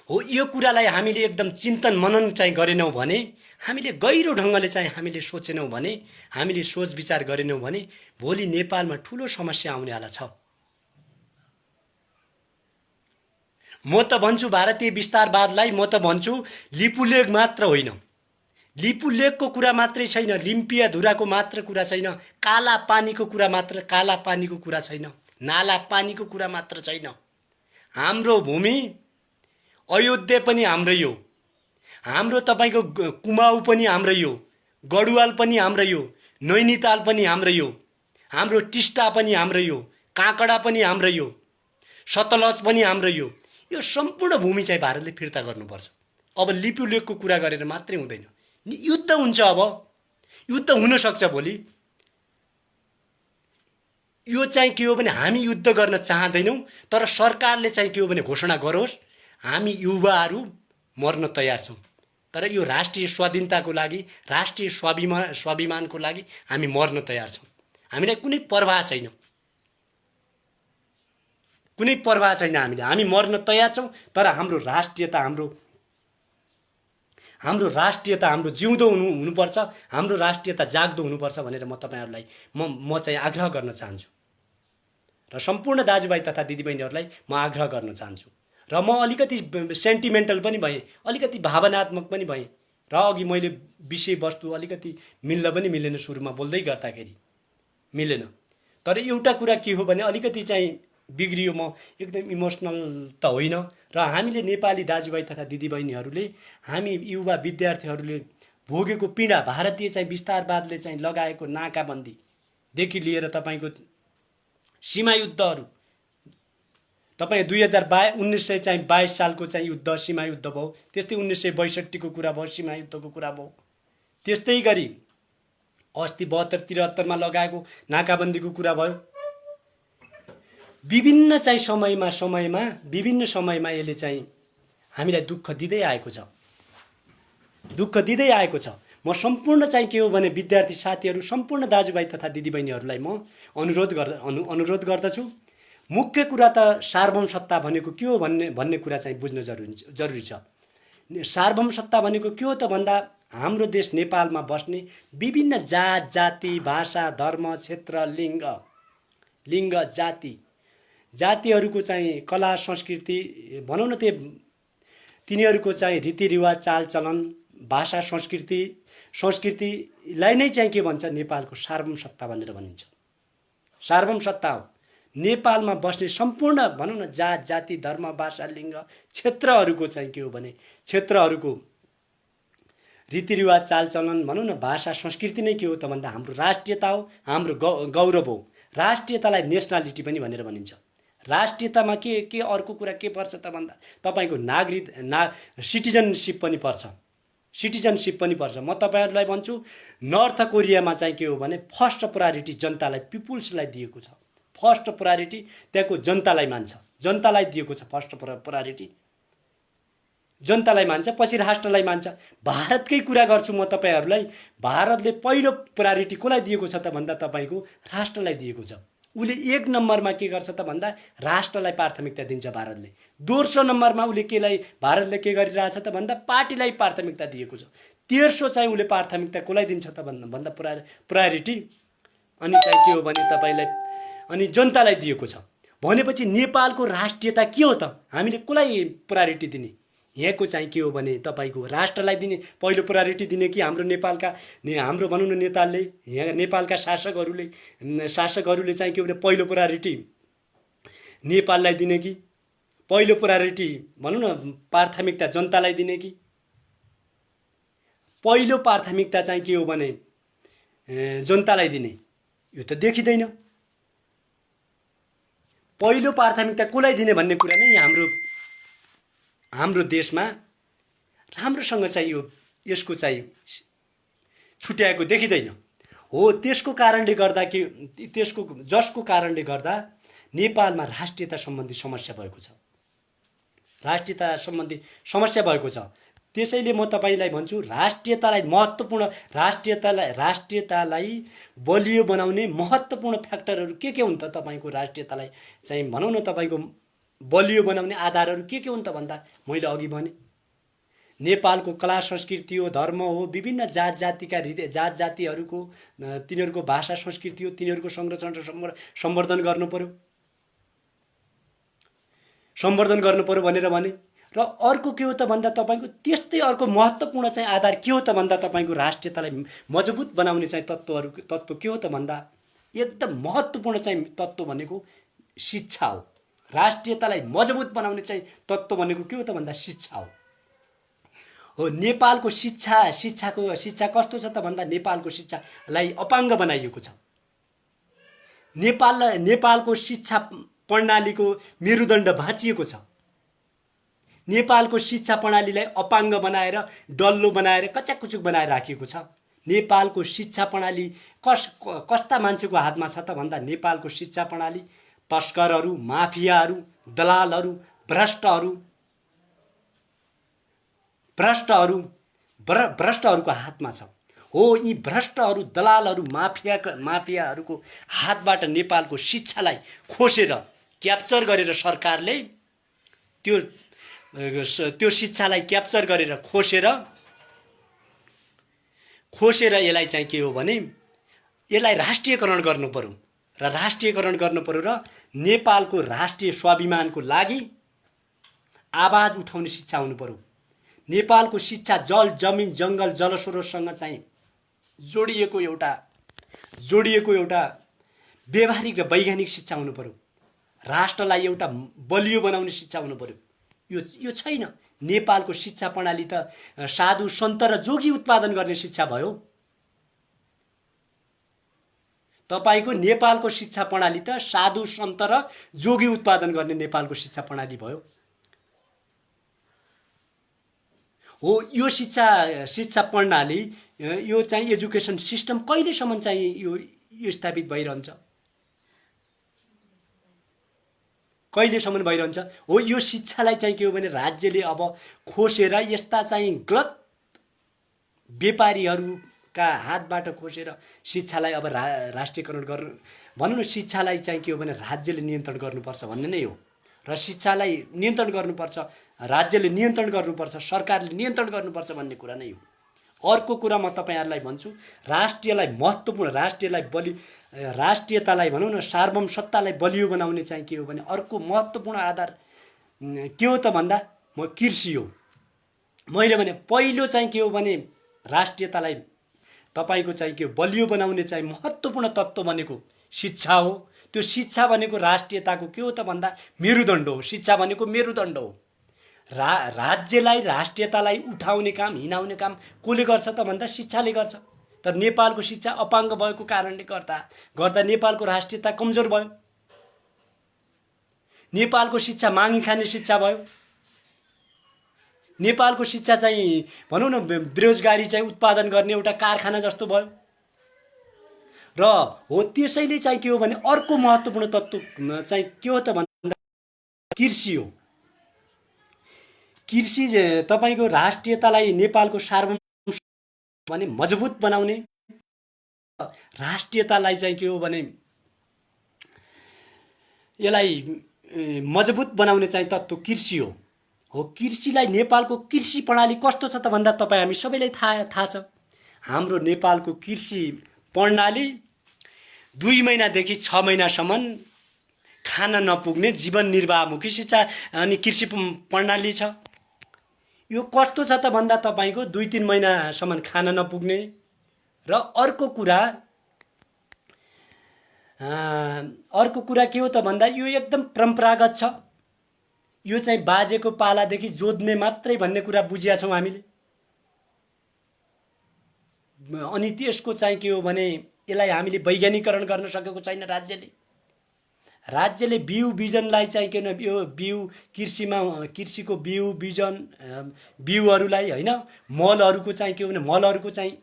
हो, यो कुरालाई हामीले एकदम चिन्तन मनन चाहिँ गरेनौँ भने, हामीले गहिरो ढङ्गले चाहिँ हामीले सोचेनौँ भने, हामीले सोच विचार गरेनौँ भने भोलि नेपालमा ठुलो समस्या आउनेवाला छ। म त भन्छु भारतीय विस्तारवादलाई, म त भन्छु लिपुलेख मात्र होइन, लिपुलेखको कुरा मात्रै छैन, लिम्पिया धुराको मात्र कुरा छैन, काला पानीको कुरा छैन, नाला पानीको कुरा मात्र छैन। हाम्रो भूमि अयोध्या पनि हाम्रै हो, हाम्रो तपाईको कुमाऊ पनि हाम्रै हो, गढुवाल पनि हाम्रै हो, नैनीताल पनि हाम्रै हो, हाम्रो टिस्टा पनि हाम्रै हो, काँकडा पनि हाम्रै हो, सतलज पनि हाम्रै हो। यो सम्पूर्ण भूमि चाहिँ भारतले फिर्ता गर्नुपर्छ। अब लिपुलेखको कुरा गरेर मात्रै हुँदैन, युद्ध हुन्छ, अब युद्ध हुन सक्छ भोलि। यो चाहिँ के हो भने हामी युद्ध गर्न चाहदैनौँ, तर सरकारले चाहिँ के हो भने घोषणा गरोस् हामी युवाहरू मर्न तयार छौँ, तर यो राष्ट्रिय स्वाधीनताको लागि, राष्ट्रिय स्वाभिमानको लागि हामी मर्न तयार छौँ। हामीलाई कुनै पर्वाह छैन, कुनै पर्वाह छैन हामीले, हामी मर्न तयार छौँ। तर हाम्रो राष्ट्रियता हाम्रो जिउँदो हुनुपर्छ, हाम्रो राष्ट्रियता जाग्दो हुनुपर्छ भनेर म तपाईहरूलाई म चाहिँ आग्रह गर्न चाहन्छु र सम्पूर्ण दाजुभाइ तथा दिदीबहिनीहरूलाई म आग्रह गर्न चाहन्छु। र म अलिकति सेन्टिमेन्टल पनि भएँ, अलिकति भावनात्मक पनि भएँ र अघि मैले विषयवस्तु अलिकति मिल्न पनि मिलेन, सुरुमा बोल्दै गर्दाखेरि मिलेन। तर एउटा कुरा के हो भने अलिकति चाहिँ बिग्रियो, म एकदम इमोसनल त होइन। र हामीले नेपाली दाजुभाइ तथा दिदीबहिनीहरूले, हामी युवा विद्यार्थीहरूले भोगेको पीडा, भारतीय चाहिँ विस्तारवादले चाहिँ लगाएको नाकाबन्दीदेखि लिएर तपाईँको सीमा युद्धहरू, तपाईँ 1922 सालको चाहिँ युद्ध सीमा युद्ध भयो, त्यस्तै 1962 कुरा भयो, सीमा युद्धको कुरा भयो। त्यस्तै गरी अस्ति 72-73 लगाएको नाकाबन्दीको कुरा भयो। विभिन्न चाहिँ विभिन्न समयमा यसले चाहिँ हामीलाई दुःख दिँदै आएको छ, दुःख दिँदै आएको छ। म सम्पूर्ण चाहिँ के हो भने विद्यार्थी साथीहरू, सम्पूर्ण दाजुभाइ तथा दिदीबहिनीहरूलाई म अनुरोध गर्दछु, मुख्य कुरा त सार्वभौम सत्ता भनेको के हो भन्ने कुरा चाहिँ बुझ्न जरुरी छ। सार्वभौम सत्ता भनेको के हो त भन्दा हाम्रो देश नेपालमा बस्ने विभिन्न जात जाति, भाषा, धर्म, क्षेत्र, लिङ्ग जातिहरूको चाहिँ कला संस्कृति भनौँ न, तिनीहरूको चाहिँ रीतिरिवाज, चालचलन, भाषा, संस्कृतिलाई नै चाहिँ के भन्छ, नेपालको सार्वभौम सत्ता भनेर भनिन्छ। सार्वभौम सत्ता हो नेपालमा बस्ने सम्पूर्ण भनौँ न जात जाति, धर्म, भाषा, लिङ्ग, क्षेत्रहरूको चाहिँ के हो भने क्षेत्रहरूको रीतिरिवाज, चालचलन भनौँ न, भाषा, संस्कृति नै के हो त भन्दा हाम्रो राष्ट्रियता हो, हाम्रो गौरव हो। राष्ट्रियतालाई नेसनालिटी पनि भनेर भनिन्छ। राष्ट्रियतामा के अर्को कुरा के पर्छ त भन्दा तपाईँको सिटिजनसिप पनि पर्छ, सिटिजनसिप पनि पर्छ। म तपाईँहरूलाई भन्छु, नर्थ कोरियामा चाहिँ के हो भने फर्स्ट प्रायोरिटी जनतालाई, पिपुल्सलाई दिएको छ। फर्स्ट प्रायोरिटी त्यहाँको जनतालाई मान्छ, जनतालाई दिएको छ फर्स्ट प्रायोरिटी, जनतालाई मान्छ, पछि राष्ट्रलाई मान्छ। भारतकै कुरा गर्छु म तपाईँहरूलाई, भारतले पहिलो प्रायोरिटी कसलाई दिएको छ त भन्दा तपाईँको राष्ट्रलाई दिएको छ। उसले 1 नम्बरमा के गर्छ त भन्दा राष्ट्रलाई प्राथमिकता दिन्छ भारतले। दोस्रो नम्बरमा भारतले के गरिरहेछ त भन्दा पार्टीलाई प्राथमिकता दिएको छ। तेस्रो चाहिँ उसले प्राथमिकता कसलाई दिन्छ त भन्दा प्रायोरिटी अनि चाहिँ के हो भने तपाईँलाई अनि जनतालाई दिएको छ। भनेपछि नेपालको राष्ट्रियता के हो त, हामीले कसलाई प्रायोरिटी दिने? यहाँको चाहिँ के हो भने तपाईँको राष्ट्रलाई दिने पहिलो प्रायोरिटी दिने कि हाम्रो भनौँ न नेताले, यहाँ नेपालका शासकहरूले चाहिँ के भने पहिलो प्रायोरिटी नेपाललाई दिने कि पहिलो प्रायोरिटी भनौँ न प्राथमिकता जनतालाई दिने कि पहिलो प्राथमिकता चाहिँ के हो भने जनतालाई दिने? यो त देखिँदैन। पहिलो प्राथमिकता कसलाई दिने भन्ने कुरा नै हाम्रो देशमा राम्रोसँग चाहिँ यसको चाहिँ छुट्याएको देखिँदैन हो। जसको कारणले गर्दा नेपालमा राष्ट्रियता सम्बन्धी समस्या भएको छ, राष्ट्रियता सम्बन्धी समस्या भएको छ। त्यसैले म तपाईलाई भन्छु, राष्ट्रियतालाई बलियो बनाउने महत्त्वपूर्ण फ्याक्टरहरू के हुन् त तपाईको राष्ट्रियतालाई चाहिँ भनौँ न तपाईँको बलियो बनाउने आधारहरू के हुन् त भन्दा मैले अघि भने नेपालको कला संस्कृति हो, धर्म हो, विभिन्न जात जातिहरूको तिनीहरूको भाषा संस्कृति हो, तिनीहरूको संरक्षण र सम्वर्धन गर्नु पर्यो भनेर भने। र अर्को के हो त भन्दा तपाईँको त्यस्तै अर्को महत्त्वपूर्ण चाहिँ आधार के हो त भन्दा तपाईँको राष्ट्रियतालाई मजबुत बनाउने चाहिँ तत्त्व के हो त भन्दा एकदम महत्त्वपूर्ण चाहिँ तत्त्व भनेको शिक्षा हो। राष्ट्रियतालाई मजबुत बनाउने चाहिँ तत्त्व भनेको के हो त भन्दा शिक्षा हो। नेपालको शिक्षा कस्तो छ त भन्दा नेपालको शिक्षालाई अपाङ्ग बनाइएको छ। नेपालको शिक्षा प्रणालीको मेरुदण्ड भाँचिएको छ। नेपालको शिक्षा प्रणालीलाई अपाङ्ग बनाएर, डल्लो बनाएर, कच्याकुचुक बनाएर राखिएको छ। नेपालको शिक्षा प्रणाली कस्ता मान्छेको हातमा छ त भन्दा नेपालको शिक्षा प्रणाली तस्करहरू, माफियाहरू, दलालहरू, भ्रष्टहरूको हातमा छ। हो, यी भ्रष्टहरू, दलालहरू, माफियाहरूको हातबाट नेपालको शिक्षालाई खोसेर, क्याप्चर गरेर सरकारले त्यो शिक्षालाई क्याप्चर गरेर खोसेर यसलाई चाहिँ के हो भने यसलाई राष्ट्रियकरण गर्नु पर्यो र नेपालको राष्ट्रिय स्वाभिमानको लागि आवाज उठाउने शिक्षा हुनु पर्यो। नेपालको शिक्षा जल जमिन जङ्गल जलस्रोतसँग चाहिँ जोडिएको एउटा व्यवहारिक र वैज्ञानिक शिक्षा हुनु पर्यो। राष्ट्रलाई एउटा बलियो बनाउने शिक्षा हुनु पर्यो। यो छैन। नेपालको शिक्षा प्रणाली त साधु सन्त र जोगी उत्पादन गर्ने शिक्षा भयो। तपाईको नेपालको शिक्षा प्रणाली त साधु सन्त र जोगी उत्पादन गर्ने नेपालको शिक्षा प्रणाली भयो। हो यो शिक्षा प्रणाली यो चाहिँ एजुकेसन सिस्टम कहिलेसम्म चाहिँ यो स्थापित भइरहन्छ? कहिलेसम्म भइरहन्छ? हो यो शिक्षालाई चाहिँ के हो भने राज्यले अब खोसेर यस्ता चाहिँ गलत व्यापारीहरूका हातबाट खोसेर शिक्षालाई अब राष्ट्रियकरण गर्नु भनौँ न। शिक्षालाई चाहिँ के हो भने राज्यले नियन्त्रण गर्नुपर्छ भन्ने नै हो। र शिक्षालाई नियन्त्रण गर्नुपर्छ, राज्यले नियन्त्रण गर्नुपर्छ, सरकारले नियन्त्रण गर्नुपर्छ भन्ने कुरा नै हो। अर्को कुरा म तपाईहरुलाई भन्छु, राष्ट्रियलाई महत्त्वपूर्ण राष्ट्रियतालाई भनौँ न, सार्वभौम सत्तालाई बलियो बनाउने चाहिँ के हो भने अर्को महत्त्वपूर्ण आधार के हो त भन्दा म कृषि हो। मैले भने पहिलो चाहिँ के हो भने राष्ट्रियतालाई तपाईको चाहिँ के बलियो बनाउने चाहिँ महत्त्वपूर्ण तत्त्व भनेको शिक्षा हो। त्यो शिक्षा भनेको राष्ट्रियताको के हो त भन्दा मेरुदण्ड हो। शिक्षा भनेको मेरुदण्ड हो। राज्यलाई राष्ट्रियतालाई उठाउने काम, हिनाउने काम कसले गर्छ त भन्दा शिक्षाले गर्छ। तर नेपालको शिक्षा अपाङ्ग भएको कारणले गर्दा नेपालको राष्ट्रियता कमजोर भयो। नेपालको शिक्षा मागी खाने शिक्षा भयो। नेपालको शिक्षा चाहिँ भनौँ न बेरोजगारी चाहिँ उत्पादन गर्ने एउटा कारखाना जस्तो भयो। र हो त्यसैले चाहिँ के हो भने अर्को महत्त्वपूर्ण तत्त्व चाहिँ के हो त भन्दा कृषि हो। कृषि तपाईको राष्ट्रियतालाई नेपालको सार्वभौम भने मजबुत बनाउने, राष्ट्रियतालाई चाहिँ के हो भने यसलाई मजबुत बनाउने चाहिँ तत्त्व कृषि हो। हो कृषिलाई नेपालको कृषि प्रणाली कस्तो छ त भन्दा तपाईँ हामी सबैलाई थाहा छ। हाम्रो नेपालको कृषि प्रणाली 2 महिनादेखि 6 महिनासम्म खान नपुग्ने जीवन निर्वाहमुखी शिक्षा अनि कृषि प्रणाली छ। यो कस्तो छ त भन्दा तपाईको 2-3 महिनासम्म खान नपुग्ने र अर्को कुरा के हो त भन्दा यो एकदम परम्परागत छ। यो चाहिँ बाजेको पालादेखि जोड्ने मात्रै भन्ने कुरा बुझिया छौँ हामीले। अनि त्यसको चाहिँ के हो भने यसलाई हामीले वैज्ञानिकरण गर्न सकेको छैन राज्यले बिउ बिजनलाई चाहिँ के यो बिउ कृषिको बिउ बिजन बिउहरूलाई हैन मलहरूको चाहिँ के हो भने मलहरूको चाहिँ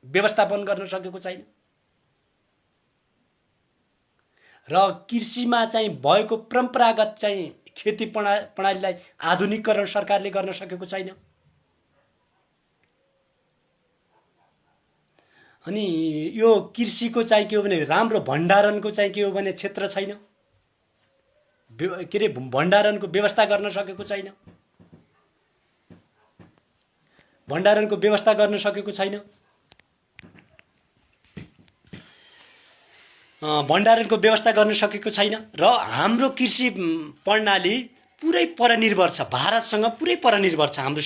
व्यवस्थापन गर्न सकेको छैन। र कृषिमा चाहिँ भएको परम्परागत चाहिँ खेती प्रणालीलाई आधुनिकीकरण सरकारले गर्न सकेको छैन। अनि यो कृषिको चाहिँ के हो भने राम्रो भण्डारणको चाहिँ के हो भने क्षेत्र छैन। के रे भण्डारणको व्यवस्था गर्न सकेको छैन। भण्डारणको व्यवस्था गर्न सकेको छैन। भण्डारणको व्यवस्था गर्न सकेको छैन। र हाम्रो कृषि प्रणाली पुरै परनिर्भर छ, भारतसँग पुरै परनिर्भर छ हाम्रो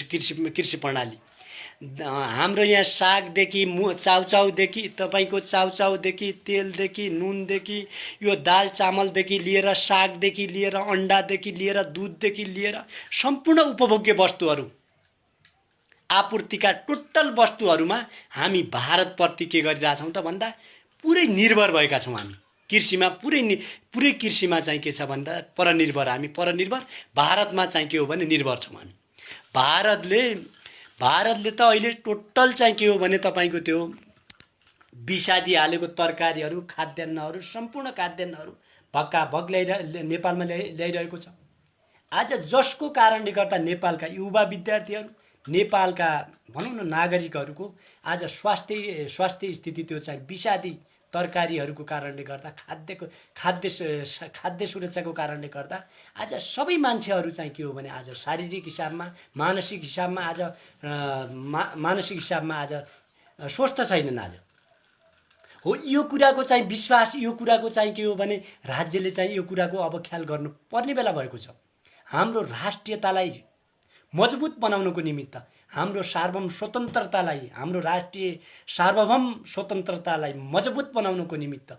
कृषि प्रणाली। हाम्रो यहाँ सागदेखि चाउचाउदेखि तपाईको चाउचाउदेखि तेलदेखि नुनदेखि यो दाल चामलदेखि लिएर सागदेखि लिएर अन्डादेखि लिएर दुधदेखि लिएर सम्पूर्ण उपभोग्य वस्तुहरू आपूर्तिका टोटल वस्तुहरूमा हामी भारतप्रति के गरिरहेछौँ त भन्दा पुरै निर्भर भएका छौँ। हामी कृषिमा पुरै कृषिमा चाहिँ के छ भन्दा परनिर्भर, हामी परनिर्भर भारतमा चाहिँ के हो भने निर्भर छौँ हामी। भारतले त अहिले टोटल चाहिँ के हो भने तपाईको त्यो विषादी हालेको तरकारीहरू खाद्यान्नहरू सम्पूर्ण खाद्यान्नहरू भक्काभक नेपालमा ल्याइरहेको छ। आज जसको कारणले गर्दा नेपालका युवा विद्यार्थीहरू, नेपालका भनौँ न नागरिकहरूको आज स्वास्थ्य स्थिति त्यो चाहिँ विषादी तरकारीहरूको कारणले गर्दा खाद्य सुरक्षाको कारणले गर्दा आज सबै मान्छेहरू चाहिँ के हो भने आज शारीरिक हिसाबमा मानसिक हिसाबमा आज स्वस्थ छैनन्। आज हो यो कुराको चाहिँ विश्वास, यो कुराको चाहिँ के हो भने राज्यले चाहिँ यो कुराको अब ख्याल गर्नुपर्ने बेला भएको छ। हाम्रो राष्ट्रियतालाई मजबुत बनाउनको निमित्त, हाम्रो सार्वभौम स्वतन्त्रतालाई, हाम्रो राष्ट्रिय सार्वभौम स्वतन्त्रतालाई मजबुत बनाउनको निमित्त,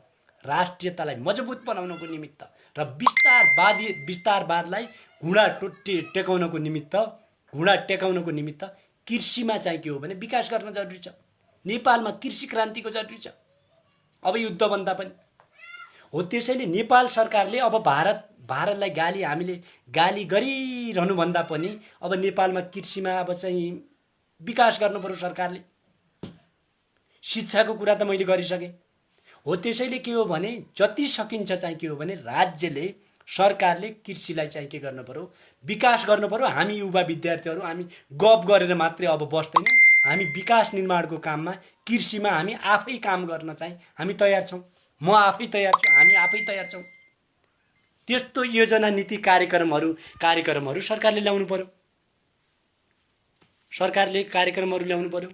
राष्ट्रियतालाई मजबुत बनाउनको निमित्त र विस्तारवादलाई घुँडा टेकाउनको निमित्त कृषिमा चाहिँ के हो भने विकास गर्न जरुरी छ। नेपालमा कृषि क्रान्तिको जरुरी छ, अब युद्धभन्दा पनि हो। त्यसैले नेपाल सरकारले अब भारतलाई हामीले गाली गरिरहनु भन्दा पनि अब नेपालमा कृषिमा अब चाहिँ विकास गर्नु पर्यो सरकारले। शिक्षाको कुरा त मैले गरिसकेँ हो। त्यसैले के हो भने जति सकिन्छ चाहिँ के हो भने राज्यले, सरकारले कृषिलाई चाहिँ के गर्नु पर्यो, विकास गर्नु पर्यो। हामी युवा विद्यार्थीहरू हामी गफ गरेर मात्रै अब बस्दैनौँ। हामी विकास निर्माणको काममा, कृषिमा हामी आफै काम गर्न चाहिँ हामी तयार छौँ। म आफै तयार छु, हामी आफै तयार छौँ। त्यस्तो योजना, नीति, कार्यक्रमहरू सरकारले ल्याउनु पर्यो, ल्याउनु पर्यो।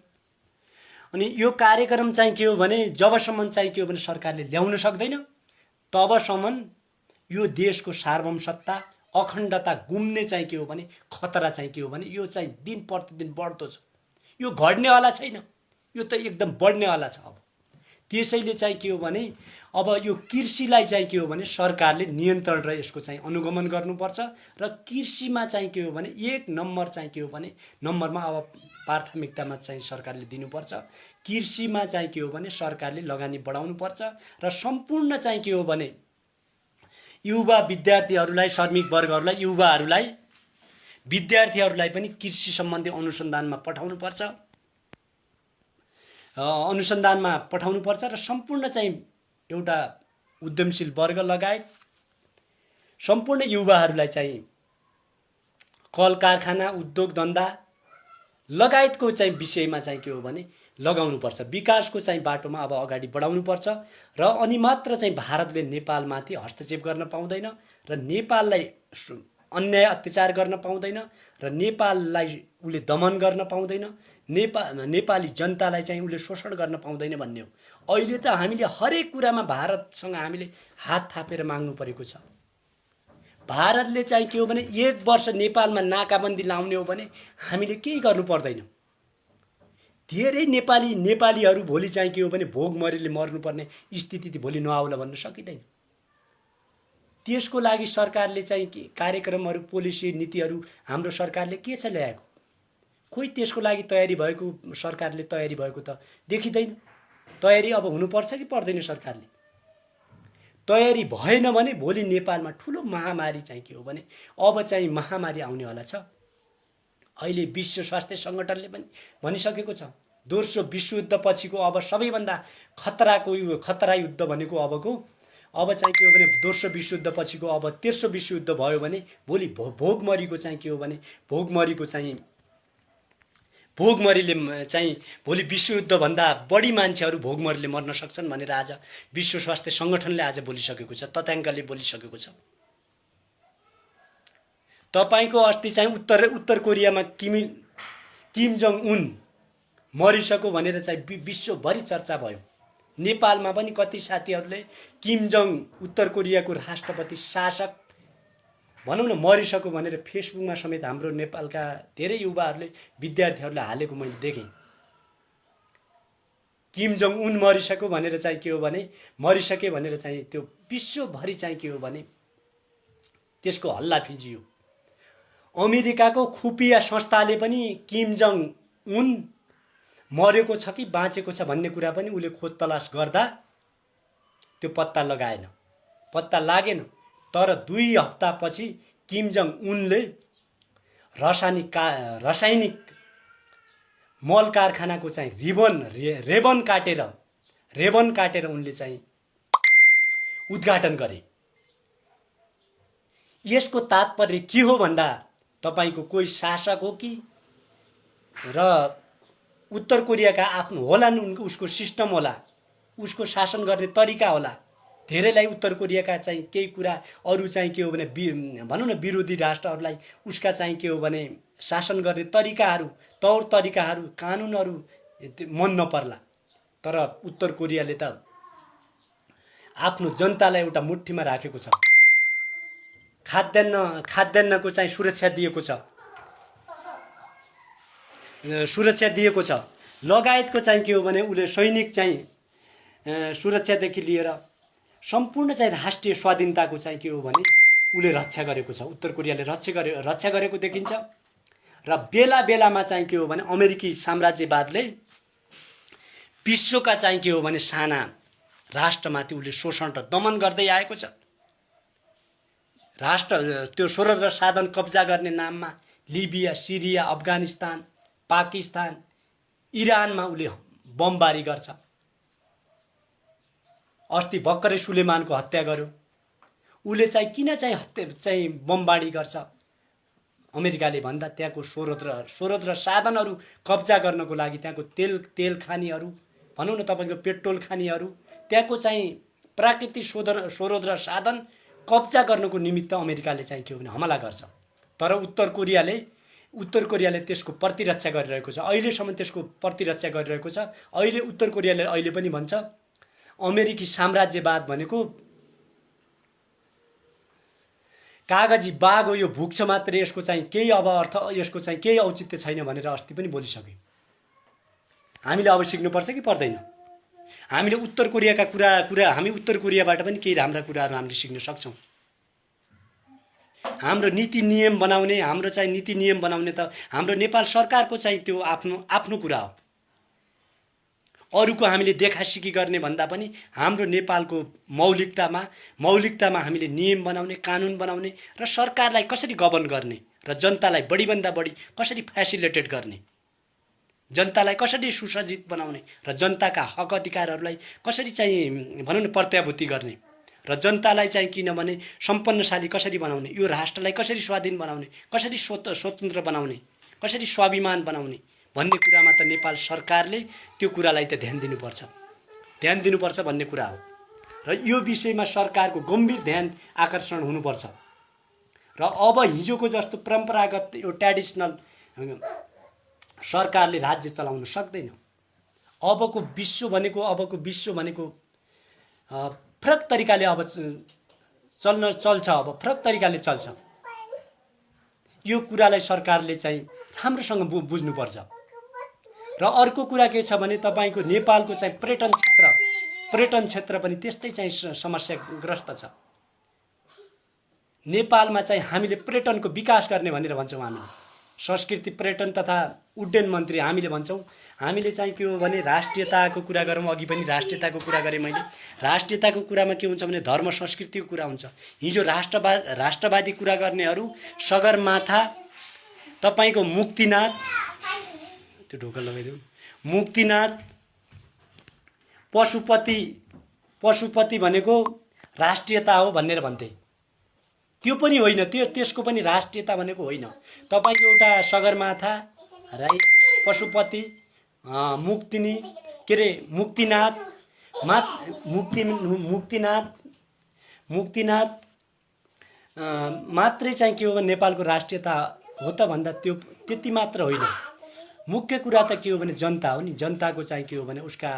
अनि यो कार्यक्रम चाहिँ के हो भने जबसम्म चाहिँ के हो भने सरकारले ल्याउन सक्दैन तबसम्म यो देशको सार्वभौम सत्ता, अखण्डता गुम्ने चाहिँ के हो भने खतरा चाहिँ के हो भने यो चाहिँ दिन प्रतिदिन बढ्दो छ। यो घट्नेवाला छैन, यो त एकदम बढ्नेवाला छ। अब त्यसैले चाहिँ के हो भने अब यो कृषिलाई चाहिँ के हो भने सरकारले नियन्त्रण र यसको चाहिँ अनुगमन गर्नुपर्छ र कृषिमा चाहिँ के हो भने एक नम्बर चाहिँ के हो भने नम्बरमा अब प्राथमिकतामा चाहिँ सरकारले दिनुपर्छ। कृषिमा चाहिँ के हो भने सरकारले लगानी बढाउनुपर्छ र सम्पूर्ण चाहिँ के हो भने युवा विद्यार्थीहरूलाई, श्रमिक वर्गहरूलाई, युवाहरूलाई, विद्यार्थीहरूलाई पनि कृषि सम्बन्धी अनुसन्धानमा पठाउनुपर्छ र सम्पूर्ण चाहिँ एउटा उद्यमशील वर्ग लगायत सम्पूर्ण युवाहरूलाई चाहिँ कल कारखाना, उद्योग धन्दा लगायतको चाहिँ विषयमा चाहिँ के हो भने लगाउनुपर्छ। विकासको चाहिँ बाटोमा अब अगाडि बढाउनुपर्छ र अनि मात्र चाहिँ भारतले नेपालमाथि हस्तक्षेप गर्न पाउँदैन र नेपाललाई अन्याय अत्याचार गर्न पाउँदैन र नेपाललाई उसले दमन गर्न पाउँदैन, नेपाली जनतालाई चाहिँ उसले शोषण गर्न पाउँदैन भन्ने हो। अहिले त हामीले हरेक कुरामा भारतसँग हामीले हात थापेर माग्नु परेको छ। भारतले चाहिँ के हो भने 1 वर्ष नेपालमा नाकाबन्दी लाउने हो भने हामीले केही गर्नु पर्दैन। धेरै नेपालीहरू भोलि चाहिँ के हो भने भोगमरीले मर्नुपर्ने स्थिति भोलि नआउला भन्न सकिँदैन। त्यसको लागि सरकारले चाहिँ कार्यक्रमहरू, पोलिसी, नीतिहरू हाम्रो सरकारले के छ ल्याएको, खोइ त्यसको लागि सरकारले तयारी भएको त देखिँदैन। तयारी अब हुनुपर्छ कि पर्दैन? सरकारले तयारी भएन भने भोलि नेपालमा ठुलो महामारी चाहिँ के हो भने अब चाहिँ महामारी आउनेवाला छ। अहिले विश्व स्वास्थ्य सङ्गठनले पनि भनिसकेको छ, दोस्रो विश्वयुद्ध पछिको अब सबैभन्दा खतरा युद्ध भनेको अब चाहिँ के हो भने दोस्रो विश्वयुद्ध पछिको अब तेस्रो विश्वयुद्ध भयो भने भोलि भोगमरीको चाहिँ के हो भने भोगमरीले चाहिँ भोलि विश्वयुद्धभन्दा बढी मान्छेहरू भोगमरीले मर्न सक्छन् भनेर आज विश्व स्वास्थ्य सङ्गठनले आज बोलिसकेको छ, तथ्याङ्कले बोलिसकेको छ। तपाईको अस्ति चाहिँ उत्तर कोरियामा किम जोङ उन मरिसक्यो भनेर चाहिँ विश्वभरि चर्चा भयो। नेपालमा पनि कति साथीहरूले किम जोङ उत्तर कोरियाको राष्ट्रपति शासक भनौँ न मरिसक्यो भनेर फेसबुकमा समेत हाम्रो नेपालका धेरै युवाहरूले, विद्यार्थीहरूले हालेको मैले देखेँ। किम जोङ उन मरिसक्यो भनेर चाहिँ के हो भने मरिसके भनेर चाहिँ त्यो विश्वभरि चाहिँ के हो भने त्यसको हल्ला फिजियो। अमेरिकाको खुफिया संस्थाले पनि किम जोङ उन मरेको छ कि बाँचेको छ भन्ने कुरा पनि उसले खोज तलास गर्दा त्यो पत्ता लागेन। तर 2 हप्तापछि किम जोङ उनले रासायनिक मल कारखानाको चाहिँ रेबन काटेर उनले चाहिँ उद्घाटन गरे। यसको तात्पर्य के हो भन्दा तपाईको कोही शासक हो कि र उत्तर कोरियाका आफ्नो होलान्, उसको सिस्टम होला, उसको शासन गर्ने तरिका होला। धेरैलाई उत्तर कोरियाका चाहिँ केही कुरा अरू चाहिँ के हो भने भनौँ न विरोधी राष्ट्रहरूलाई उसका चाहिँ के हो भने शासन गर्ने तरिकाहरू, तौर तरिकाहरू, कानुनहरू मन नपर्ला। तर उत्तर कोरियाले त आफ्नो जनतालाई एउटा मुठ्ठीमा राखेको छ। खाद्यान्नको चाहिँ सुरक्षा दिएको छ, लगायतको चाहिँ के हो भने उसले सैनिक चाहिँ सुरक्षादेखि लिएर सम्पूर्ण चाहिँ राष्ट्रिय स्वाधीनताको चाहिँ के हो भने उसले रक्षा गरेको छ। उत्तर कोरियाले रक्षा गरेको देखिन्छ। र बेला बेलामा चाहिँ के हो भने अमेरिकी साम्राज्यवादले विश्वका चाहिँ के हो भने साना राष्ट्रमाथि उसले शोषण र दमन गर्दै आएको छ। त्यो स्रोत र साधन कब्जा गर्ने नाममा लिबिया, सिरिया, अफगानिस्तान, पाकिस्तान, इरानमा उसले बमबारी गर्छ। अस्ति भर्खरै सुलेमानको हत्या गर्यो। उसले चाहिँ किन चाहिँ हत्या चाहिँ बमबारी गर्छ? अमेरिकाले भन्दा त्यहाँको स्रोत र साधनहरू कब्जा गर्नको लागि, त्यहाँको तेल खानीहरू भनौँ न, तपाईँको पेट्रोल खानीहरू, त्यहाँको चाहिँ प्राकृतिक स्रोत र साधन कब्जा गर्नको निमित्त अमेरिकाले चाहिँ के हो भने हमला गर्छ। तर उत्तर कोरियाले त्यसको प्रतिरक्षा गरिरहेको छ। अहिलेसम्म त्यसको प्रतिरक्षा गरिरहेको छ। अहिले उत्तर कोरियाले अहिले पनि भन्छ अमेरिकी साम्राज्यवाद भनेको कागजी बाघ हो, यो भुक्छ मात्रै, यसको चाहिँ केही अब अर्थ, यसको चाहिँ केही औचित्य छैन भनेर अस्ति पनि बोलिसक्यो। हामीले अब सिक्नुपर्छ कि पर्दैन? हामीले उत्तर कोरियाका हामी उत्तर कोरियाबाट पनि केही राम्रा कुराहरू हामीले सिक्न सक्छौँ। हाम्रो नीति नियम बनाउने त हाम्रो नेपाल सरकारको चाहिँ त्यो आफ्नो कुरा हो। अरूको हामीले देखासिकी गर्ने भन्दा पनि हाम्रो नेपालको मौलिकतामा हामीले नियम बनाउने, कानुन बनाउने र सरकारलाई कसरी गभर्न गर्ने र जनतालाई बढीभन्दा बढी कसरी फेसिलिटेट गर्ने, जनतालाई कसरी सुसज्जित बनाउने र जनताका हक अधिकारहरूलाई कसरी चाहिँ भनौँ न प्रत्याभूति गर्ने र जनतालाई चाहिँ किनभने सम्पन्नशाली कसरी बनाउने, यो राष्ट्रलाई कसरी स्वाधीन बनाउने, कसरी स्वतन्त्र बनाउने, कसरी स्वाभिमान बनाउने भन्ने कुरामा त नेपाल सरकारले त्यो कुरालाई त ध्यान दिनुपर्छ भन्ने कुरा हो। र यो विषयमा सरकारको गम्भीर ध्यान आकर्षण हुनुपर्छ। र अब हिजोको जस्तो परम्परागत यो ट्रेडिसनल सरकारले राज्य चलाउन सक्दैन। अबको विश्व भनेको फरक तरिकाले अब चल्छ। अब फरक तरिकाले चल्छ। यो कुरालाई सरकारले चाहिँ राम्रोसँग बुझ्नुपर्छ। र अर्को कुरा के छ भने तपाईँको नेपालको चाहिँ पर्यटन क्षेत्र पनि त्यस्तै चाहिँ समस्याग्रस्त छ। नेपालमा चाहिँ हामीले पर्यटनको विकास गर्ने भनेर भन्छौँ। हामीले संस्कृति, पर्यटन तथा उड्डयन मन्त्री हामीले भन्छौँ। हामीले चाहिँ के हो भने राष्ट्रियताको कुरा गरौँ। अघि पनि राष्ट्रियताको कुरा गरेँ मैले। राष्ट्रियताको कुरामा के हुन्छ भने धर्म संस्कृतिको कुरा हुन्छ। हिजो राष्ट्रवादी कुरा गर्नेहरू सगरमाथा, तपाईँको मुक्तिनाथ, त्यो ढोका लगाइदेऊ, मुक्तिनाथ, पशुपति भनेको राष्ट्रियता हो भनेर भन्थे। त्यो पनि होइन, त्यसको पनि राष्ट्रियता भनेको होइन। तपाईँको एउटा सगरमाथा, राई, पशुपति, मुक्तिनाथ मात्रै चाहिँ के हो भने नेपालको राष्ट्रियता हो त भन्दा त्यो त्यति मात्र होइन। मुख्य कुरा त के हो भने जनता हो नि। जनताको चाहिँ के हो भने उसका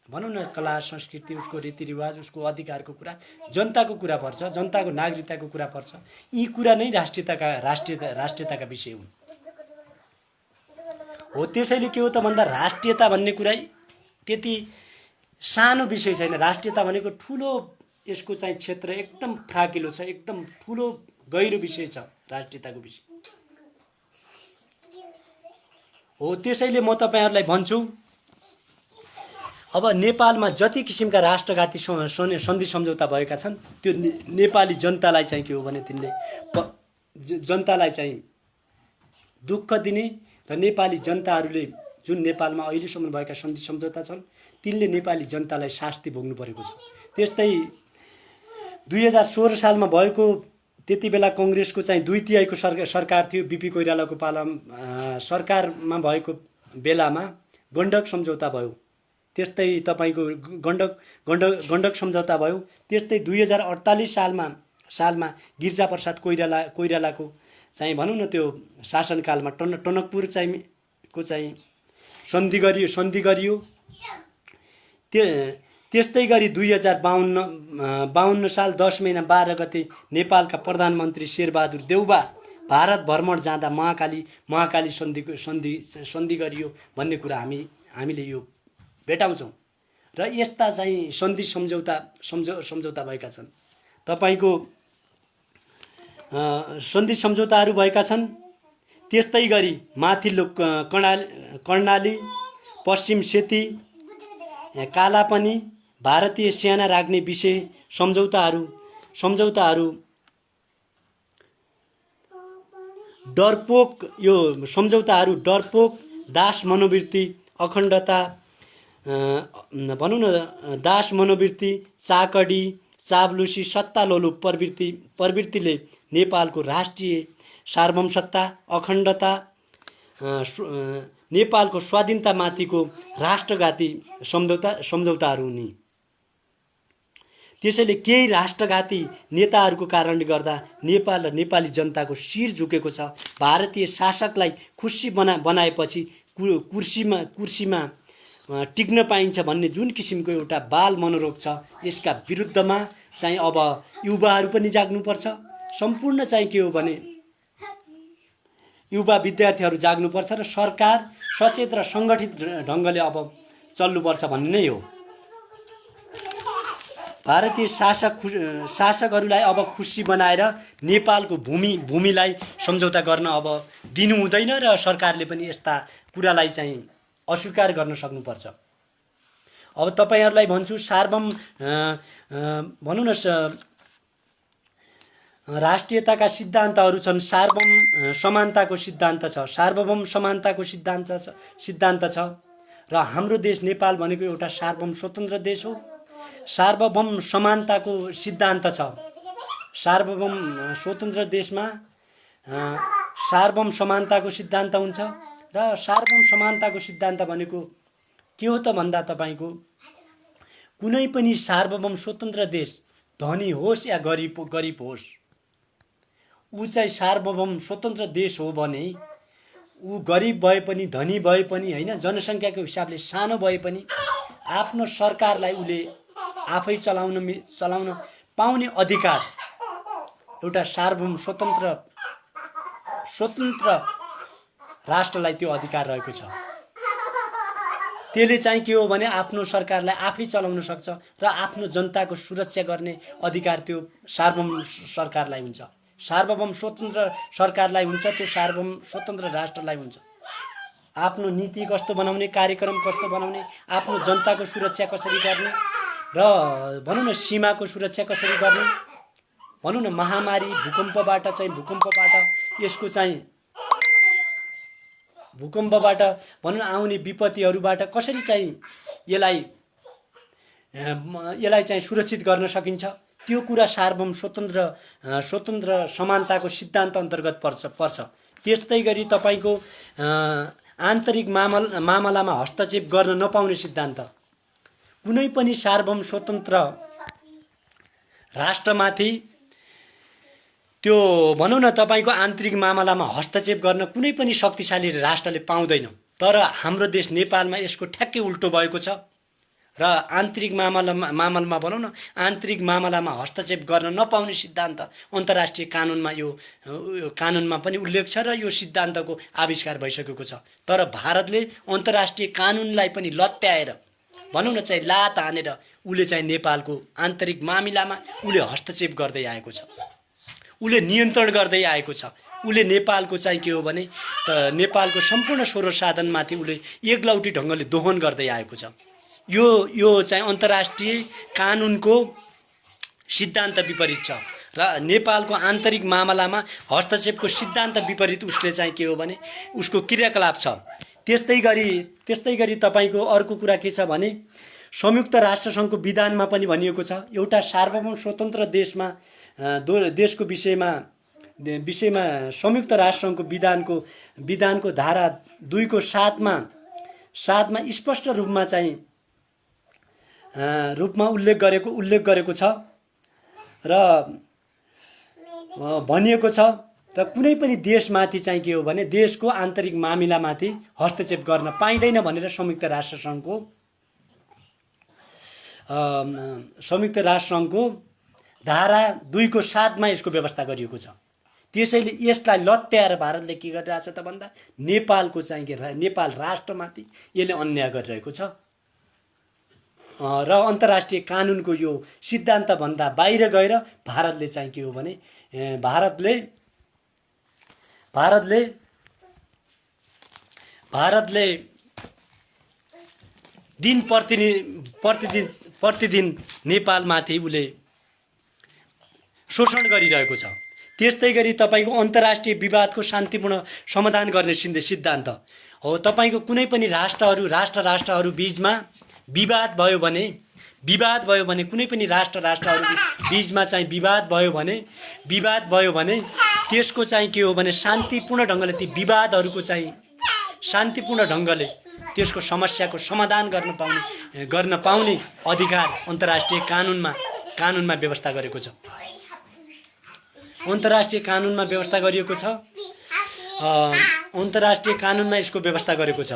भनौँ न कला संस्कृति, उसको रीतिरिवाज, उसको अधिकारको कुरा, जनताको कुरा पर्छ, जनताको नागरिकताको कुरा पर्छ। यी कुरा नै राष्ट्रियताका विषय हुन्। हो त्यसैले के हो त भन्दा राष्ट्रियता भन्ने कुरा त्यति सानो विषय छैन। राष्ट्रियता भनेको ठुलो, यसको चाहिँ क्षेत्र एकदम फ्राकिलो छ, एकदम ठुलो गहिरो विषय छ राष्ट्रियताको विषय। हो त्यसैले म तपाईहरुलाई भन्छु, अब नेपालमा जति किसिमका राष्ट्रघाती सन्धि सम्झौता भएका छन् त्यो नेपाली जनतालाई चाहिँ के हो भने तिनले जनतालाई चाहिँ दुःख दिने र नेपाली जनताहरूले जुन नेपालमा अहिलेसम्म भएका सन्धि सम्झौता छन् तिनले नेपाली जनतालाई शास्ति भोग्नु परेको छ। त्यस्तै 2016 सालमा भएको त्यति बेला कांग्रेसको चाहिँ 2/3 सरकार थियो। बीपी कोइरालाको पालामा सरकारमा भएको बेलामा गण्डक सम्झौता भयो। त्यस्तै तपाईको गण्डक सम्झौता भयो। त्यस्तै 2048 सालमा गिरिजाप्रसाद कोइरालाको चाहिँ भनौँ न त्यो शासनकालमा टनकपुर को चाहिँ सन्धि गरियो। त्यस्तै गरी 2052 साल 10 महिना 12 गते नेपालका प्रधानमन्त्री शेरबहादुर देउबा भारत भ्रमण जाँदा महाकाली सन्धि गरियो भन्ने कुरा हामीले यो भेटाउँछौँ र यस्ता चाहिँ सन्धि सम्झौता भएका छन्। तपाईको सन्धि सम्झौताहरू भएका छन्। त्यस्तै गरी माथिल्लो कर्णाली, पश्चिम सेती, कालापानी भारतीय सेना राख्ने विषय सम्झौताहरू डरपोक यो सम्झौताहरू डरपोक, दास मनोवृत्ति, अखण्डता भनौँ न दास मनोवृत्ति, चाकडी, चाब्लुसी, सत्तालोलुप प्रवृत्तिले नेपालको राष्ट्रिय सार्वभौमसत्ता, अखण्डता, नेपालको स्वाधीनतामाथिको राष्ट्रघाती सम्झौताहरू हुन्। त्यसैले केही राष्ट्रघाती नेताहरूको कारणले गर्दा नेपाल र नेपाली जनताको शिर झुकेको छ। भारतीय शासकलाई खुसी बनाएपछि कुर्सीमा टिक्न पाइन्छ भन्ने जुन किसिमको एउटा बाल मनोरोग छ, यसका विरुद्धमा चाहिँ अब युवाहरू पनि जाग्नुपर्छ। सम्पूर्ण चाहिँ के हो भने युवा विद्यार्थीहरू जाग्नुपर्छ र सरकार सचेत र सङ्गठित ढङ्गले अब चल्नुपर्छ भन्ने नै हो। भारतीय शासकहरूलाई अब खुसी बनाएर नेपालको भूमिलाई सम्झौता गर्न अब दिनु हुँदैन र सरकारले पनि यस्ता कुरालाई चाहिँ अस्वीकार गर्न सक्नुपर्छ। अब तपाईहरुलाई भन्छु सार्वभौम भनौँ न राष्ट्रियताका सिद्धान्तहरू छन्। सार्वभौम समानताको सिद्धान्त छ, सार्वभौम समानताको सिद्धान्त छ र हाम्रो देश नेपाल भनेको एउटा सार्वभौम स्वतन्त्र देश हो। सार्वभौम समानताको सिद्धान्त छ। सार्वभौम स्वतन्त्र देशमा सार्वभौम समानताको सिद्धान्त हुन्छ र सार्वभौम समानताको सिद्धान्त भनेको के हो त भन्दा तपाईको कुनै पनि सार्वभौम स्वतन्त्र देश धनी होस् या गरिब होस्, ऊ चाहिँ सार्वभौम स्वतन्त्र देश हो भने ऊ गरिब भए पनि धनी भए पनि हैन, जनसङ्ख्याको हिसाबले सानो भए पनि आफ्नो सरकारलाई उले आफै चलाउन पाउने अधिकार एउटा सार्वभौम स्वतन्त्र राष्ट्रलाई त्यो अधिकार रहेको छ। त्यसले चाहिँ के हो भने आफ्नो सरकारलाई आफै चलाउन सक्छ र आफ्नो जनताको सुरक्षा गर्ने अधिकार त्यो सार्वभौम सरकारलाई हुन्छ। सार्वभौम स्वतन्त्र सरकारलाई हुन्छ, त्यो सार्वभौम स्वतन्त्र राष्ट्रलाई हुन्छ। आफ्नो नीति कस्तो बनाउने, कार्यक्रम कस्तो बनाउने, आफ्नो जनताको सुरक्षा कसरी गर्ने र भनौँ न सीमाको सुरक्षा कसरी गर्ने, भनौँ न महामारी भूकम्पबाट यसको चाहिँ भूकम्पबाट भनौँ न आउने विपत्तिहरूबाट कसरी चाहिँ यसलाई चाहिँ सुरक्षित गर्न सकिन्छ, त्यो कुरा सार्वभौम स्वतन्त्र समानताको सिद्धान्त अन्तर्गत पर्छ। त्यस्तै गरी तपाईको आन्तरिक मामलामा हस्तक्षेप गर्न नपाउने सिद्धान्त। कुनै पनि सार्वभौम स्वतन्त्र राष्ट्रमाथि त्यो भनौँ न तपाईको आन्तरिक मामलामा हस्तक्षेप गर्न कुनै पनि शक्तिशाली राष्ट्रले पाउँदैन। तर हाम्रो देश नेपालमा यसको ठ्याक्कै उल्टो भएको छ र आन्तरिक मामलामा भनौँ न आन्तरिक मामलामा हस्तक्षेप गर्न नपाउने सिद्धान्त अन्तर्राष्ट्रिय कानुनमा यो कानुनमा पनि उल्लेख छ र यो सिद्धान्तको आविष्कार भइसकेको छ। तर भारतले अन्तर्राष्ट्रिय कानुनलाई पनि लत्याएर भनौँ न चाहिँ लात हानेर उले चाहिँ नेपालको आन्तरिक मामिलामा उले हस्तक्षेप गर्दै आएको छ, उले नियन्त्रण गर्दै आएको छ। उले नेपालको चाहिँ के हो भने नेपालको सम्पूर्ण स्रोत साधनमाथि उले एकलौटी ढङ्गले दोहन गर्दै आएको छ। यो चाहिँ अन्तर्राष्ट्रिय कानुनको सिद्धान्त विपरीत छ र नेपालको आन्तरिक मामलामा हस्तक्षेपको सिद्धान्त विपरीत उसले चाहिँ के हो भने उसको क्रियाकलाप छ। त्यस्तै गरी तपाईको अर्को कुरा के छ भने संयुक्त राष्ट्रसङ्घको विधानमा पनि भनिएको छ एउटा सार्वभौम स्वतन्त्र देशको विषयमा संयुक्त राष्ट्रसङ्घको विधानको धारा 2 को 7 मा स्पष्ट रूपमा उल्लेख गरेको छ र भनिएको छ र कुनै पनि देशमाथि चाहिँ के हो भने देशको आन्तरिक मामिलामाथि हस्तक्षेप गर्न पाइँदैन भनेर संयुक्त राष्ट्रसङ्घको संयुक्त राष्ट्रसङ्घको धारा 2 को 7 मा यसको व्यवस्था गरिएको छ। त्यसैले यसलाई लत्याएर भारतले के गरिरहेछ त भन्दा नेपालको चाहिँ नेपाल राष्ट्रमाथि यसले अन्याय गरिरहेको छ र अन्तर्राष्ट्रिय कानुनको यो सिद्धान्त भन्दा बाहिर गएर भारतले चाहिँ के हो भने भारतले दिन प्रतिदिन नेपालमाथि उसले शोषण गरिरहेको छ। त्यस्तै गरी तपाईको अन्तर्राष्ट्रिय विवादको शान्तिपूर्ण समाधान गर्ने सिद्धान्त हो। तपाईको कुनै पनि राष्ट्रहरू बीचमा विवाद भयो भने कुनै पनि राष्ट्रहरू बीचमा चाहिँ विवाद भयो भने त्यसको चाहिँ के हो भने शान्तिपूर्ण ढङ्गले ती विवादहरूको चाहिँ शान्तिपूर्ण ढङ्गले त्यसको समस्याको समाधान गर्न पाउने अधिकार अन्तर्राष्ट्रिय कानुनमा व्यवस्था गरेको छ। अन्तर्राष्ट्रिय कानुनमा व्यवस्था गरिएको छ। अन्तर्राष्ट्रिय कानुनमा यसको व्यवस्था गरेको छ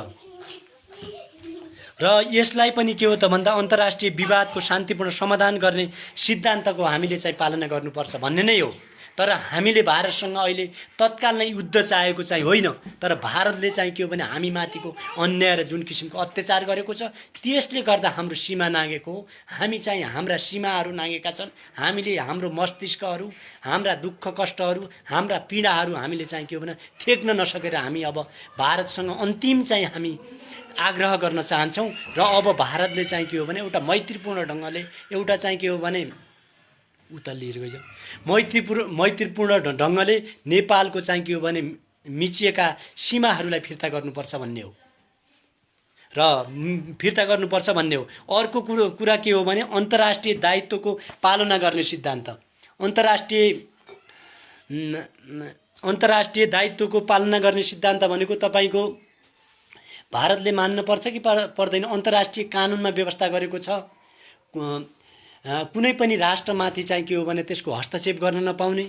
र यसलाई पनि के हो त भन्दा अन्तर्राष्ट्रिय विवादको शान्तिपूर्ण समाधान गर्ने सिद्धान्तको हामीले चाहिँ पालना गर्नुपर्छ भन्ने नै हो। तर हामीले भारतसँग अहिले तत्काल नै युद्ध चाहेको चाहिँ होइन, तर भारतले चाहिँ के हो भने हामी माथिको अन्याय र जुन किसिमको अत्याचार गरेको छ त्यसले गर्दा हाम्रो सीमा नागेको हो। हामी चाहिँ हाम्रा सीमाहरू नागेका छन्। हामीले हाम्रो मस्तिष्कहरू, हाम्रा दुःख कष्टहरू, हाम्रा पीडाहरू हामीले चाहिँ के हो भने थेक्न नसकेर हामी अब भारतसँग अन्तिम चाहिँ हामी आग्रह गर्न चाहन्छौँ र अब भारतले चाहिँ के हो भने एउटा मैत्रीपूर्ण ढङ्गले एउटा चाहिँ के हो भने उता लिएर गइजाऊ मैत्रीपूर्ण ढङ्गले नेपालको चाहिँ के हो भने मिचिएका सीमाहरूलाई फिर्ता गर्नुपर्छ भन्ने हो अर्को कुरा के हो भने अन्तर्राष्ट्रिय दायित्वको पालना गर्ने सिद्धान्त। अन्तर्राष्ट्रिय दायित्वको पालना गर्ने सिद्धान्त भनेको तपाईको भारतले मान्न पर्छ कि पर्दैन। अन्तर्राष्ट्रिय कानुनमा व्यवस्था गरेको छ। कुनै पनि राष्ट्रमाथि चाहिँ के हो भने त्यसको हस्तक्षेप गर्न नपाउने,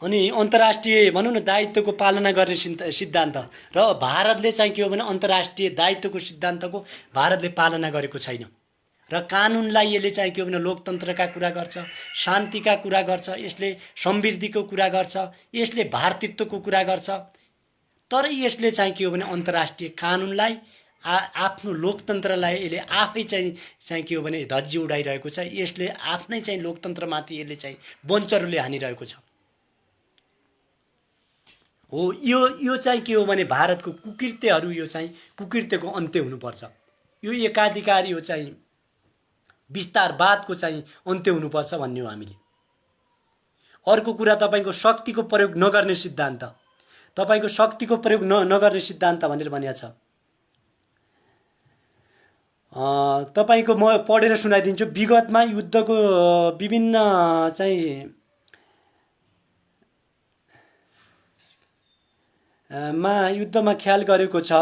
अनि अन्तर्राष्ट्रिय भनौँ न दायित्वको पालना गर्ने सिद्धान्त र भारतले चाहिँ के हो भने अन्तर्राष्ट्रिय दायित्वको सिद्धान्तको भारतले पालना गरेको छैन र कानुनलाई यसले चाहिँ के हो भने लोकतन्त्रका कुरा गर्छ, शान्तिका कुरा गर्छ, यसले समृद्धिको कुरा गर्छ, यसले भारतीयत्वको कुरा गर्छ। तर यसले चाहिँ के हो भने अन्तर्राष्ट्रिय कानुनलाई आफ्नो लोकतन्त्रलाई यसले आफै चाहिँ के हो भने धज्जी उडाइरहेको छ। यसले आफ्नै चाहिँ लोकतन्त्रमाथि यसले चाहिँ बन्चरले हानिरहेको छ। हो यो चाहिँ के हो भने भारतको कुकृत्यहरू, यो चाहिँ कुकृत्यको अन्त्य हुनुपर्छ। यो एकाधिकार, यो चाहिँ विस्तारवादको चाहिँ अन्त्य हुनुपर्छ भन्ने हो हामीले। अर्को कुरा तपाईको शक्तिको प्रयोग नगर्ने सिद्धान्त। तपाईको शक्तिको प्रयोग नगर्ने सिद्धान्त भनेर भनिएको छ। तपाईको म पढेर सुनाइदिन्छु। विगतमा युद्धको विभिन्न चाहिँ युद्धमा ख्याल गरेको छ।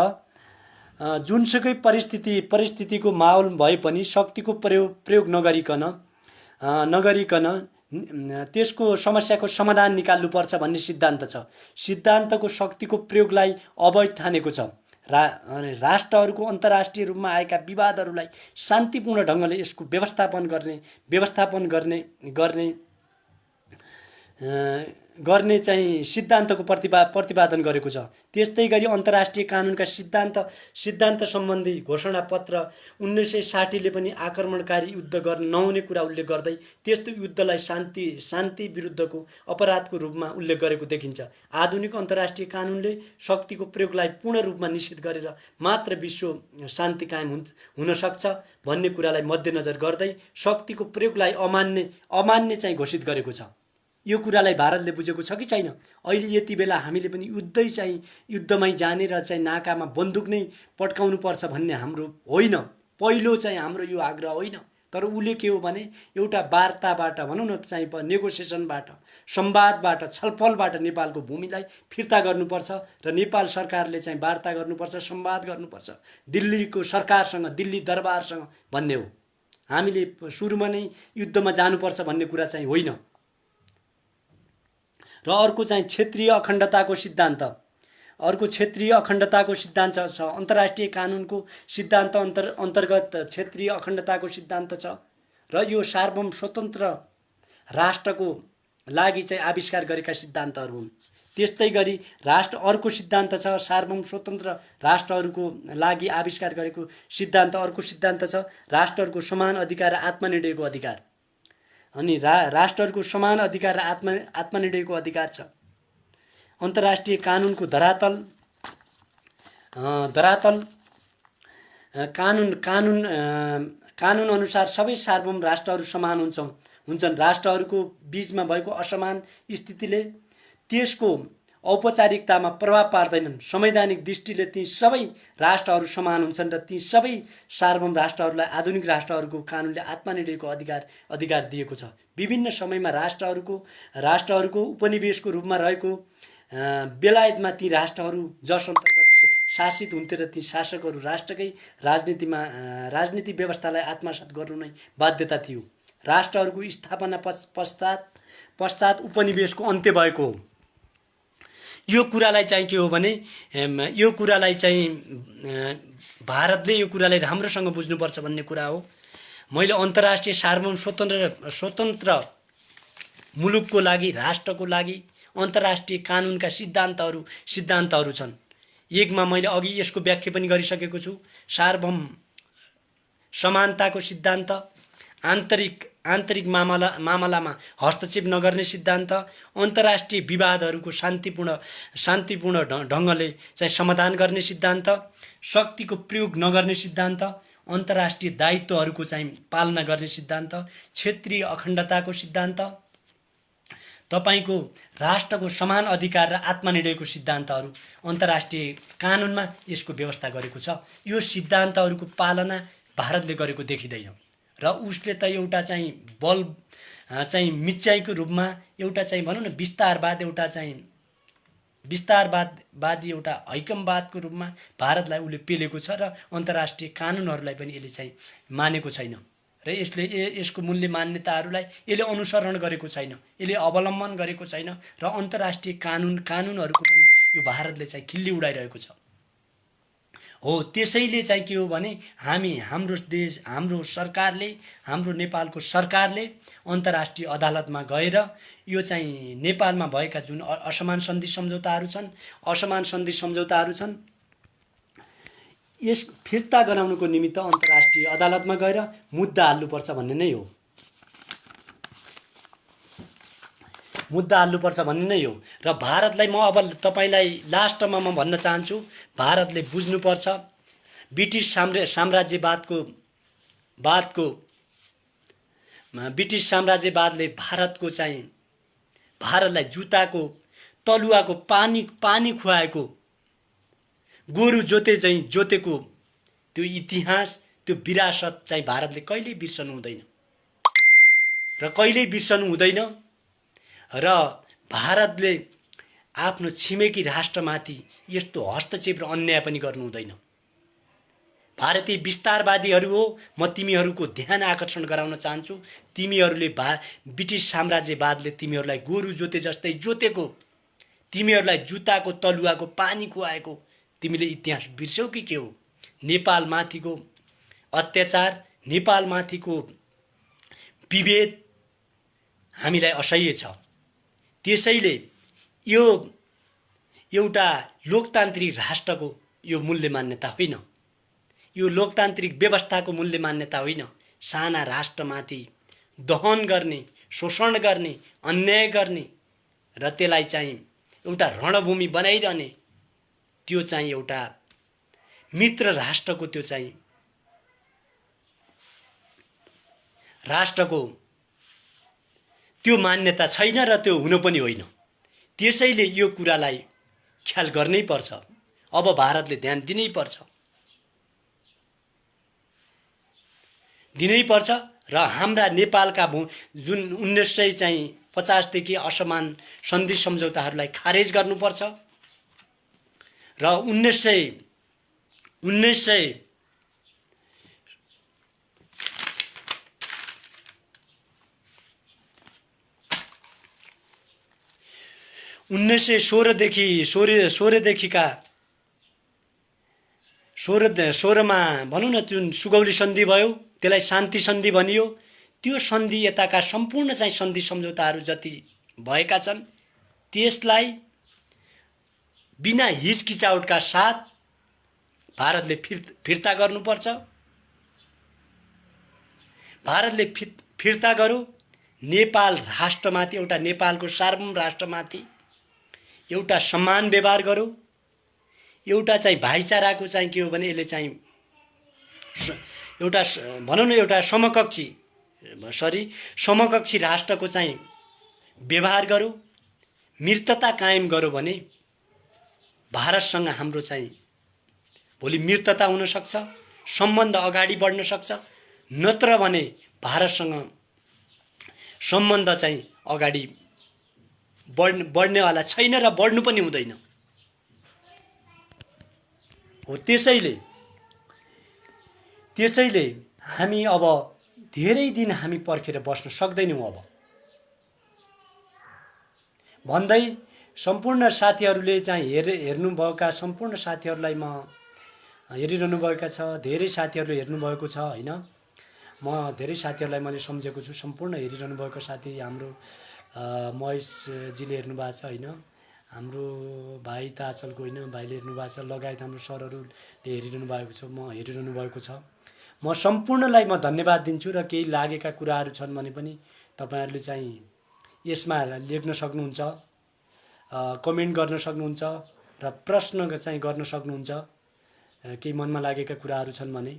जुनसुकै परिस्थितिको माहौल भए पनि शक्तिको प्रयोग नगरिकन त्यसको समस्याको समाधान निकाल्नुपर्छ भन्ने सिद्धान्त छ। सिद्धान्तको शक्तिको प्रयोगलाई अवैध ठानेको छ। राष्ट्रहरूको अन्तर्राष्ट्रिय रूपमा आएका विवादहरूलाई शान्तिपूर्ण ढङ्गले यसको व्यवस्थापन गर्ने चाहिँ सिद्धान्तको प्रतिपादन गरेको छ। त्यस्तै गरी अन्तर्राष्ट्रिय कानुनका सिद्धान्त सम्बन्धी घोषणापत्र 1960 ले पनि आक्रमणकारी युद्ध गर्न नहुने कुरा उल्लेख गर्दै त्यस्तो युद्धलाई शान्ति विरुद्धको अपराधको रूपमा उल्लेख गरेको देखिन्छ। आधुनिक अन्तर्राष्ट्रिय कानुनले शक्तिको प्रयोगलाई पूर्ण रूपमा निषेध गरेर मात्र विश्व शान्ति कायम हुन सक्छ भन्ने कुरालाई मध्यनजर गर्दै शक्तिको प्रयोगलाई अमान्य चाहिँ घोषित गरेको छ। यो कुरालाई भारतले बुझेको छ कि छैन? अहिले यति बेला हामीले पनि युद्धमै जाने र चाहिँ नाकामा बन्दुक नै पड्काउनु पर्छ भन्ने हाम्रो होइन। पहिलो चाहिँ हाम्रो यो आग्रह होइन। तर उसले के हो भने एउटा वार्ताबाट भनौँ न चाहिँ नेगोसिएसनबाट, संवादबाट, छलफलबाट नेपालको भूमिलाई फिर्ता गर्नुपर्छ र नेपाल सरकारले चाहिँ वार्ता गर्नुपर्छ, संवाद गर्नुपर्छ दिल्लीको सरकारसँग, दिल्ली दरबारसँग भन्ने हो। हामीले सुरुमा नै युद्धमा जानुपर्छ भन्ने कुरा चाहिँ होइन। र अर्को चाहिँ क्षेत्रीय अखण्डताको सिद्धान्त। अर्को क्षेत्रीय अखण्डताको सिद्धान्त छ। अन्तर्राष्ट्रिय कानुनको सिद्धान्त अन्तर्गत क्षेत्रीय अखण्डताको सिद्धान्त छ र यो सार्वभौम स्वतन्त्र राष्ट्रको लागि चाहिँ आविष्कार गरेका सिद्धान्तहरू हुन्। त्यस्तै गरी अर्को सिद्धान्त छ सार्वभौम स्वतन्त्र राष्ट्रहरूको लागि आविष्कार गरेको सिद्धान्त। अर्को सिद्धान्त छ राष्ट्रहरूको समान अधिकार र आत्मनिर्णयको अधिकार। अनि राष्ट्रहरूको समान अधिकार र आत्मनिर्णयको अधिकार छ। अन्तर्राष्ट्रिय कानुनको धरातल कानुन अनुसार सबै सार्वभौम राष्ट्रहरू समान हुन्छन्। राष्ट्रहरूको बीचमा भएको असमान स्थितिले त्यसको औपचारिकतामा प्रभाव पार्दैनन्। संवैधानिक दृष्टिले ती सबै राष्ट्रहरू समान हुन्छन् र ती सबै सार्वभौम राष्ट्रहरूलाई आधुनिक राष्ट्रहरूको कानुनले आत्मनिर्णयको अधिकार दिएको छ। विभिन्न समयमा राष्ट्रहरूको उपनिवेशको रूपमा रहेको बेलायतमा ती राष्ट्रहरू जस अन्तर्गत शासित हुन्थे र ती शासकहरू राष्ट्रकै राजनीति व्यवस्थालाई आत्मसात गर्नु नै बाध्यता थियो। राष्ट्रहरूको स्थापना पश्चात उपनिवेशको अन्त्य भएको हो। यो कुरालाई चाहिँ के हो भने भारतले यो कुरालाई राम्रोसँग बुझ्नुपर्छ भन्ने कुरा हो। मैले अन्तर्राष्ट्रिय सार्वभौम स्वतन्त्र मुलुकको लागि राष्ट्रको लागि अन्तर्राष्ट्रिय कानुनका सिद्धान्तहरू छन्। एकमा मैले अघि यसको व्याख्या पनि गरिसकेको छु। सार्वभौम समानताको सिद्धान्त, आन्तरिक मामलामा हस्तक्षेप नगर्ने सिद्धान्त, अन्तर्राष्ट्रिय विवादहरूको शान्तिपूर्ण ढङ्गले चाहिँ समाधान गर्ने सिद्धान्त, शक्तिको प्रयोग नगर्ने सिद्धान्त, अन्तर्राष्ट्रिय दायित्वहरूको चाहिँ पालना गर्ने सिद्धान्त, क्षेत्रीय अखण्डताको सिद्धान्त, तपाईको राष्ट्रको समान अधिकार र आत्मनिर्णयको सिद्धान्तहरू अन्तर्राष्ट्रिय कानुनमा यसको व्यवस्था गरेको छ। यो सिद्धान्तहरूको पालना भारतले गरेको देखिँदैन र उसले त एउटा चाहिँ मिच्याइको रूपमा एउटा चाहिँ भनौँ न विस्तारवादी एउटा हैकमवादको रूपमा भारतलाई उसले पेलेको छ र अन्तर्राष्ट्रिय कानुनहरूलाई पनि यसले चाहिँ मानेको छैन र यसको मूल्य मान्यताहरूलाई यसले अनुसरण गरेको छैन, यसले अवलम्बन गरेको छैन र अन्तर्राष्ट्रिय कानुनहरूको पनि यो भारतले चाहिँ खिल्ली उडाइरहेको छ। हो त्यसैले चाहिँ के हो भने हाम्रो सरकारले, हाम्रो नेपालको सरकारले अन्तर्राष्ट्रिय अदालतमा गएर यो चाहिँ नेपालमा भएका जुन असमान सन्धि सम्झौताहरू छन् यस फिर्ता गराउनुको निमित्त अन्तर्राष्ट्रिय अदालतमा गएर मुद्दा हाल्नुपर्छ भन्ने नै हो। र भारतलाई म अब तपाईलाई लास्टमा म भन्न चाहन्छु, भारतले बुझ्नुपर्छ ब्रिटिस साम्राज्यवादले भारतलाई जुताको तलुवाको पानी खुवाएको, गोरु जोतेको त्यो इतिहास, त्यो विरासत चाहिँ भारतले कहिल्यै बिर्सनु हुँदैन र भारतले आफ्नो छिमेकी राष्ट्रमाथि यस्तो हस्तक्षेप र अन्याय पनि गर्नु हुँदैन। भारतीय विस्तारवादीहरू हो, म तिमीहरूको ध्यान आकर्षण गराउन चाहन्छु। तिमीहरूले ब्रिटिस साम्राज्यवादले तिमीहरूलाई गोरु जोते जस्तै जोतेको, तिमीहरूलाई जुताको तलुवाको पानी खुवाएको तिमीले इतिहास बिर्स्यौ कि के हो? नेपालमाथिको अत्याचार, नेपालमाथिको विभेद हामीलाई असह्य छ। त्यसैले यो एउटा लोकतान्त्रिक राष्ट्रको यो मूल्य मान्यता होइन, यो लोकतान्त्रिक व्यवस्थाको मूल्य मान्यता होइन। साना राष्ट्रमाथि दहन गर्ने, शोषण गर्ने, अन्याय गर्ने र त्यसलाई चाहिँ एउटा रणभूमि बनाइरहने त्यो चाहिँ एउटा मित्र राष्ट्रको त्यो चाहिँ राष्ट्रको त्यो मान्यता छैन र त्यो हुनु पनि होइन। त्यसैले यो कुरालाई ख्याल गर्नै पर्छ। अब भारतले ध्यान दिनै पर्छ र हाम्रा नेपालका जुन 1950 देखि असमान सन्धि सम्झौताहरूलाई खारेज गर्नुपर्छ र 1947 1916 देखि 16मा भनौँ न जुन सुगौली सन्धि भयो त्यसलाई शान्ति सन्धि भनियो। त्यो सन्धि यताका सम्पूर्ण चाहिँ सन्धि सम्झौताहरू जति भएका छन् त्यसलाई बिना हिचकिचाउटका साथ भारतले फिर्ता गर्नुपर्छ। भारतले फिर्ता गर्यो। नेपाल राष्ट्रमाथि एउटा नेपालको सार्वभौम राष्ट्रमाथि एउटा सम्मान व्यवहार गर्यो। एउटा चाहिँ भाइचाराको चाहिँ के हो भने यसले चाहिँ एउटा भनौँ न एउटा समकक्षी राष्ट्रको चाहिँ व्यवहार गर्यो। मित्रता कायम गर्यो भने भारतसँग हाम्रो चाहिँ भोलि मित्रता हुन सक्छ, सम्बन्ध अगाडि बढ्न सक्छ। नत्र भने भारतसँग सम्बन्ध चाहिँ अगाडि बढ्नेवाला छैन र बढ्नु पनि हुँदैन हो। त्यसैले हामी अब धेरै दिन हामी पर्खेर बस्न सक्दैनौँ अब भन्दै सम्पूर्ण साथीहरूले चाहिँ हेर्नुभएका सम्पूर्ण साथीहरूलाई म हेरिरहनु भएका छ। धेरै साथीहरूले हेर्नुभएको छ होइन। म धेरै साथीहरूलाई मैले सम्झेको छु। सम्पूर्ण हेरिरहनु भएको साथी हाम्रो महेशजीले हेर्नु भएको छ होइन। हाम्रो भाइ ताचलको होइन भाइले हेर्नु भएको छ। लगायत हाम्रो सरहरूले हेरिरहनु भएको छ। म हेरिरहनु भएको छ। म सम्पूर्णलाई म धन्यवाद दिन्छु र केही लागेका कुराहरू छन् भने पनि तपाईहरुले चाहिँ यसमा लेख्न सक्नुहुन्छ, कमेन्ट गर्न सक्नुहुन्छ र प्रश्न चाहिँ गर्न सक्नुहुन्छ। केही मनमा लागेका कुराहरू छन् भने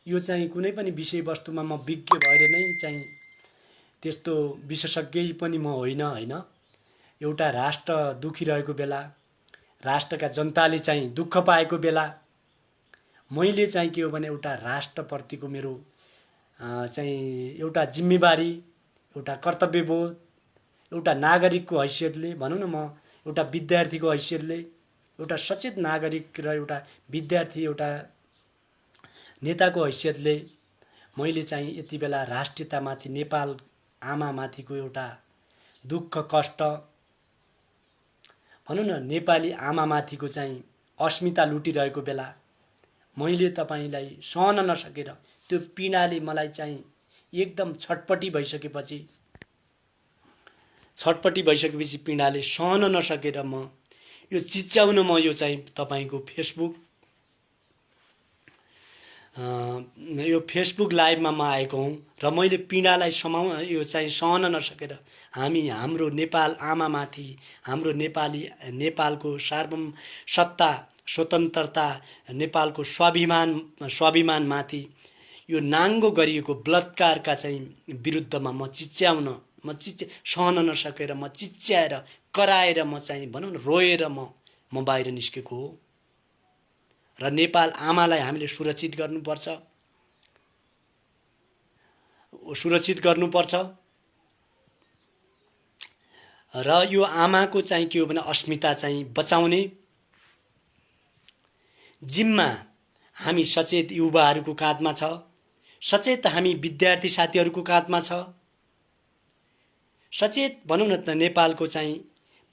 यो चाहिँ कुनै पनि विषयवस्तुमा म विज्ञ भएर नै चाहिँ त्यस्तो विशेषज्ञ पनि म होइन हैन। एउटा राष्ट्र दुखिरहेको बेला, राष्ट्रका जनताले चाहिँ दुःख पाएको बेला मैले चाहिँ के हो भने एउटा राष्ट्रप्रतिको मेरो चाहिँ एउटा जिम्मेवारी, एउटा कर्तव्यबोध, एउटा नागरिकको हैसियतले भनौँ न, म एउटा विद्यार्थीको हैसियतले, एउटा सचेत नागरिक र एउटा विद्यार्थी, एउटा नेताको हैसियतले मैले चाहिँ यति बेला राष्ट्रियतामाथि, नेपाल आमामाथिको एउटा दुःख कष्ट भनौँ न, नेपाली आमामाथिको चाहिँ अस्मिता लुटिरहेको बेला मैले तपाईलाई सहन नसकेर त्यो पीडाले मलाई चाहिँ एकदम छटपटी भइसकेपछि पीडाले सहन नसकेर म यो चिच्याउन म यो चाहिँ तपाईको फेसबुक लाइभमा म आएको हुँ र मैले पीडालाई यो चाहिँ सहन नसकेर हाम्रो नेपाल आमामाथि, हाम्रो नेपालको सार्वभौम सत्ता, स्वतन्त्रता, नेपालको स्वाभिमानमाथि यो नाङ्गो गरिएको बलात्कारका चाहिँ विरुद्धमा म सहन नसकेर म चिच्याएर कराएर म चाहिँ भनौँ न रोएर म बाहिर निस्केको हो। र नेपाल आमालाई हामीले सुरक्षित गर्नुपर्छ र यो आमाको चाहिँ के हो भने अस्मिता चाहिँ बचाउने जिम्मा हामी सचेत युवाहरूको काँधमा छ, सचेत हामी विद्यार्थी साथीहरूको काँधमा छ, सचेत भनौँ न त नेपालको चाहिँ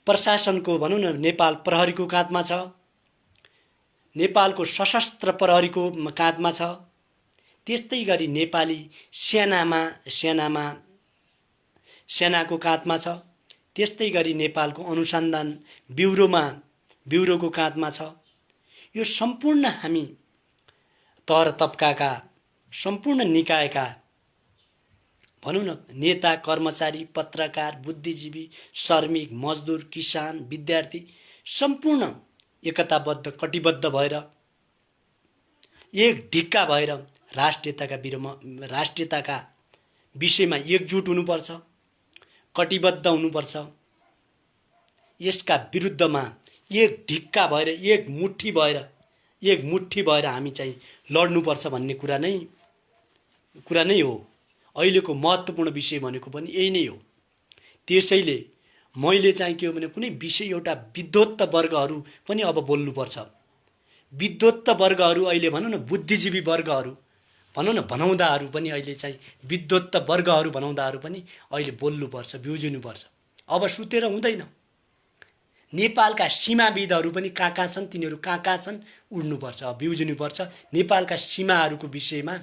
प्रशासनको भनौँ न नेपाल प्रहरीको काँधमा छ, नेपालको सशस्त्र प्रहरीको काँधमा छ, त्यस्तै गरी नेपाली सेनाको काँधमा छ, त्यस्तै गरी नेपालको अनुसन्धान ब्युरोको काँधमा छ। यो सम्पूर्ण हामी तर तबकाका सम्पूर्ण निकायका भनौँ न नेता, कर्मचारी, पत्रकार, बुद्धिजीवी, श्रमिक, मजदुर, किसान, विद्यार्थी सम्पूर्ण एकताबद्ध, कटिबद्ध भएर एक ढिक्का भएर राष्ट्रियताका विषयमा एकजुट हुनुपर्छ, कटिबद्ध हुनुपर्छ। यसका विरुद्धमा एक ढिक्का भएर, एक मुट्ठी भएर हामी चाहिँ लड्नुपर्छ भन्ने कुरा नै हो। अहिलेको महत्त्वपूर्ण विषय भनेको पनि यही नै हो। त्यसैले मैले चाहिँ के हो भने कुनै विषय एउटा विद्वत्त वर्गहरू पनि अब बोल्नुपर्छ। विद्वत्त वर्गहरू अहिले भनौँ न बुद्धिजीवी वर्गहरू भनाउँदाहरू पनि अहिले चाहिँ विद्वत्त वर्गहरू भनाउँदाहरू पनि अहिले बोल्नुपर्छ, ब्युजिनुपर्छ। अब सुतेर हुँदैन। नेपालका सीमाविदहरू पनि कहाँ छन्, तिनीहरू कहाँ छन्, उड्नुपर्छ, बिउजिनुपर्छ। नेपालका सीमाहरूको विषयमा,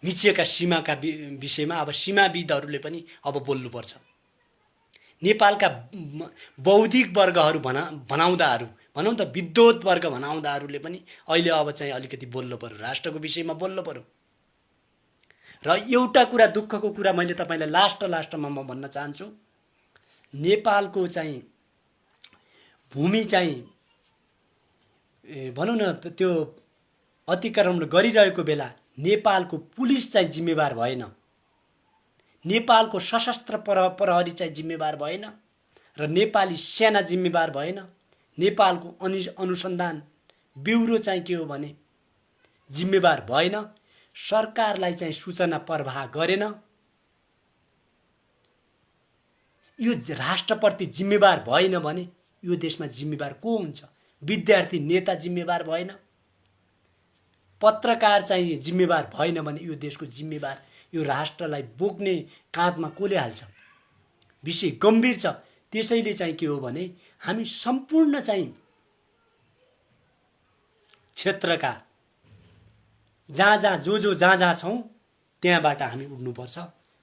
मिचिएका सीमाका विषयमा अब सीमाविदहरूले पनि अब बोल्नुपर्छ। नेपालका बौद्धिक वर्गहरू भनाउँदाहरू, भनौँ त विद्वत वर्ग भनाउँदाहरूले पनि अहिले अब चाहिँ अलिकति बोल्नु पर्यो, राष्ट्रको विषयमा बोल्नु पर्यो। र एउटा कुरा, दुःखको कुरा मैले तपाईँलाई लास्टमा म भन्न चाहन्छु, नेपालको चाहिँ भूमि चाहिँ भनौँ न त्यो अतिक्रमण गरिरहेको बेला नेपालको पुलिस चाहिँ जिम्मेवार भएन, नेपालको सशस्त्र प्रहरी चाहिँ जिम्मेवार भएन, र नेपाली सेना जिम्मेवार भएन, नेपालको अनुसन्धान ब्युरो चाहिँ के हो भने जिम्मेवार भएन, सरकारलाई चाहिँ सूचना प्रवाह गरेन। यो राष्ट्रप्रति जिम्मेवार भएन भने यो देशमा जिम्मेवार को हुन्छ? विद्यार्थी नेता जिम्मेवार भएन, पत्रकार चाहिँ जिम्मेवार भएन भने यो देशको जिम्मेवार, यो राष्ट्रलाई बोक्ने काँधमा कसले हाल्छ? विषय गम्भीर छ। त्यसैले चाहिँ के हो भने हामी सम्पूर्ण चाहिँ क्षेत्रका जहाँ जहाँ छौँ त्यहाँबाट हामी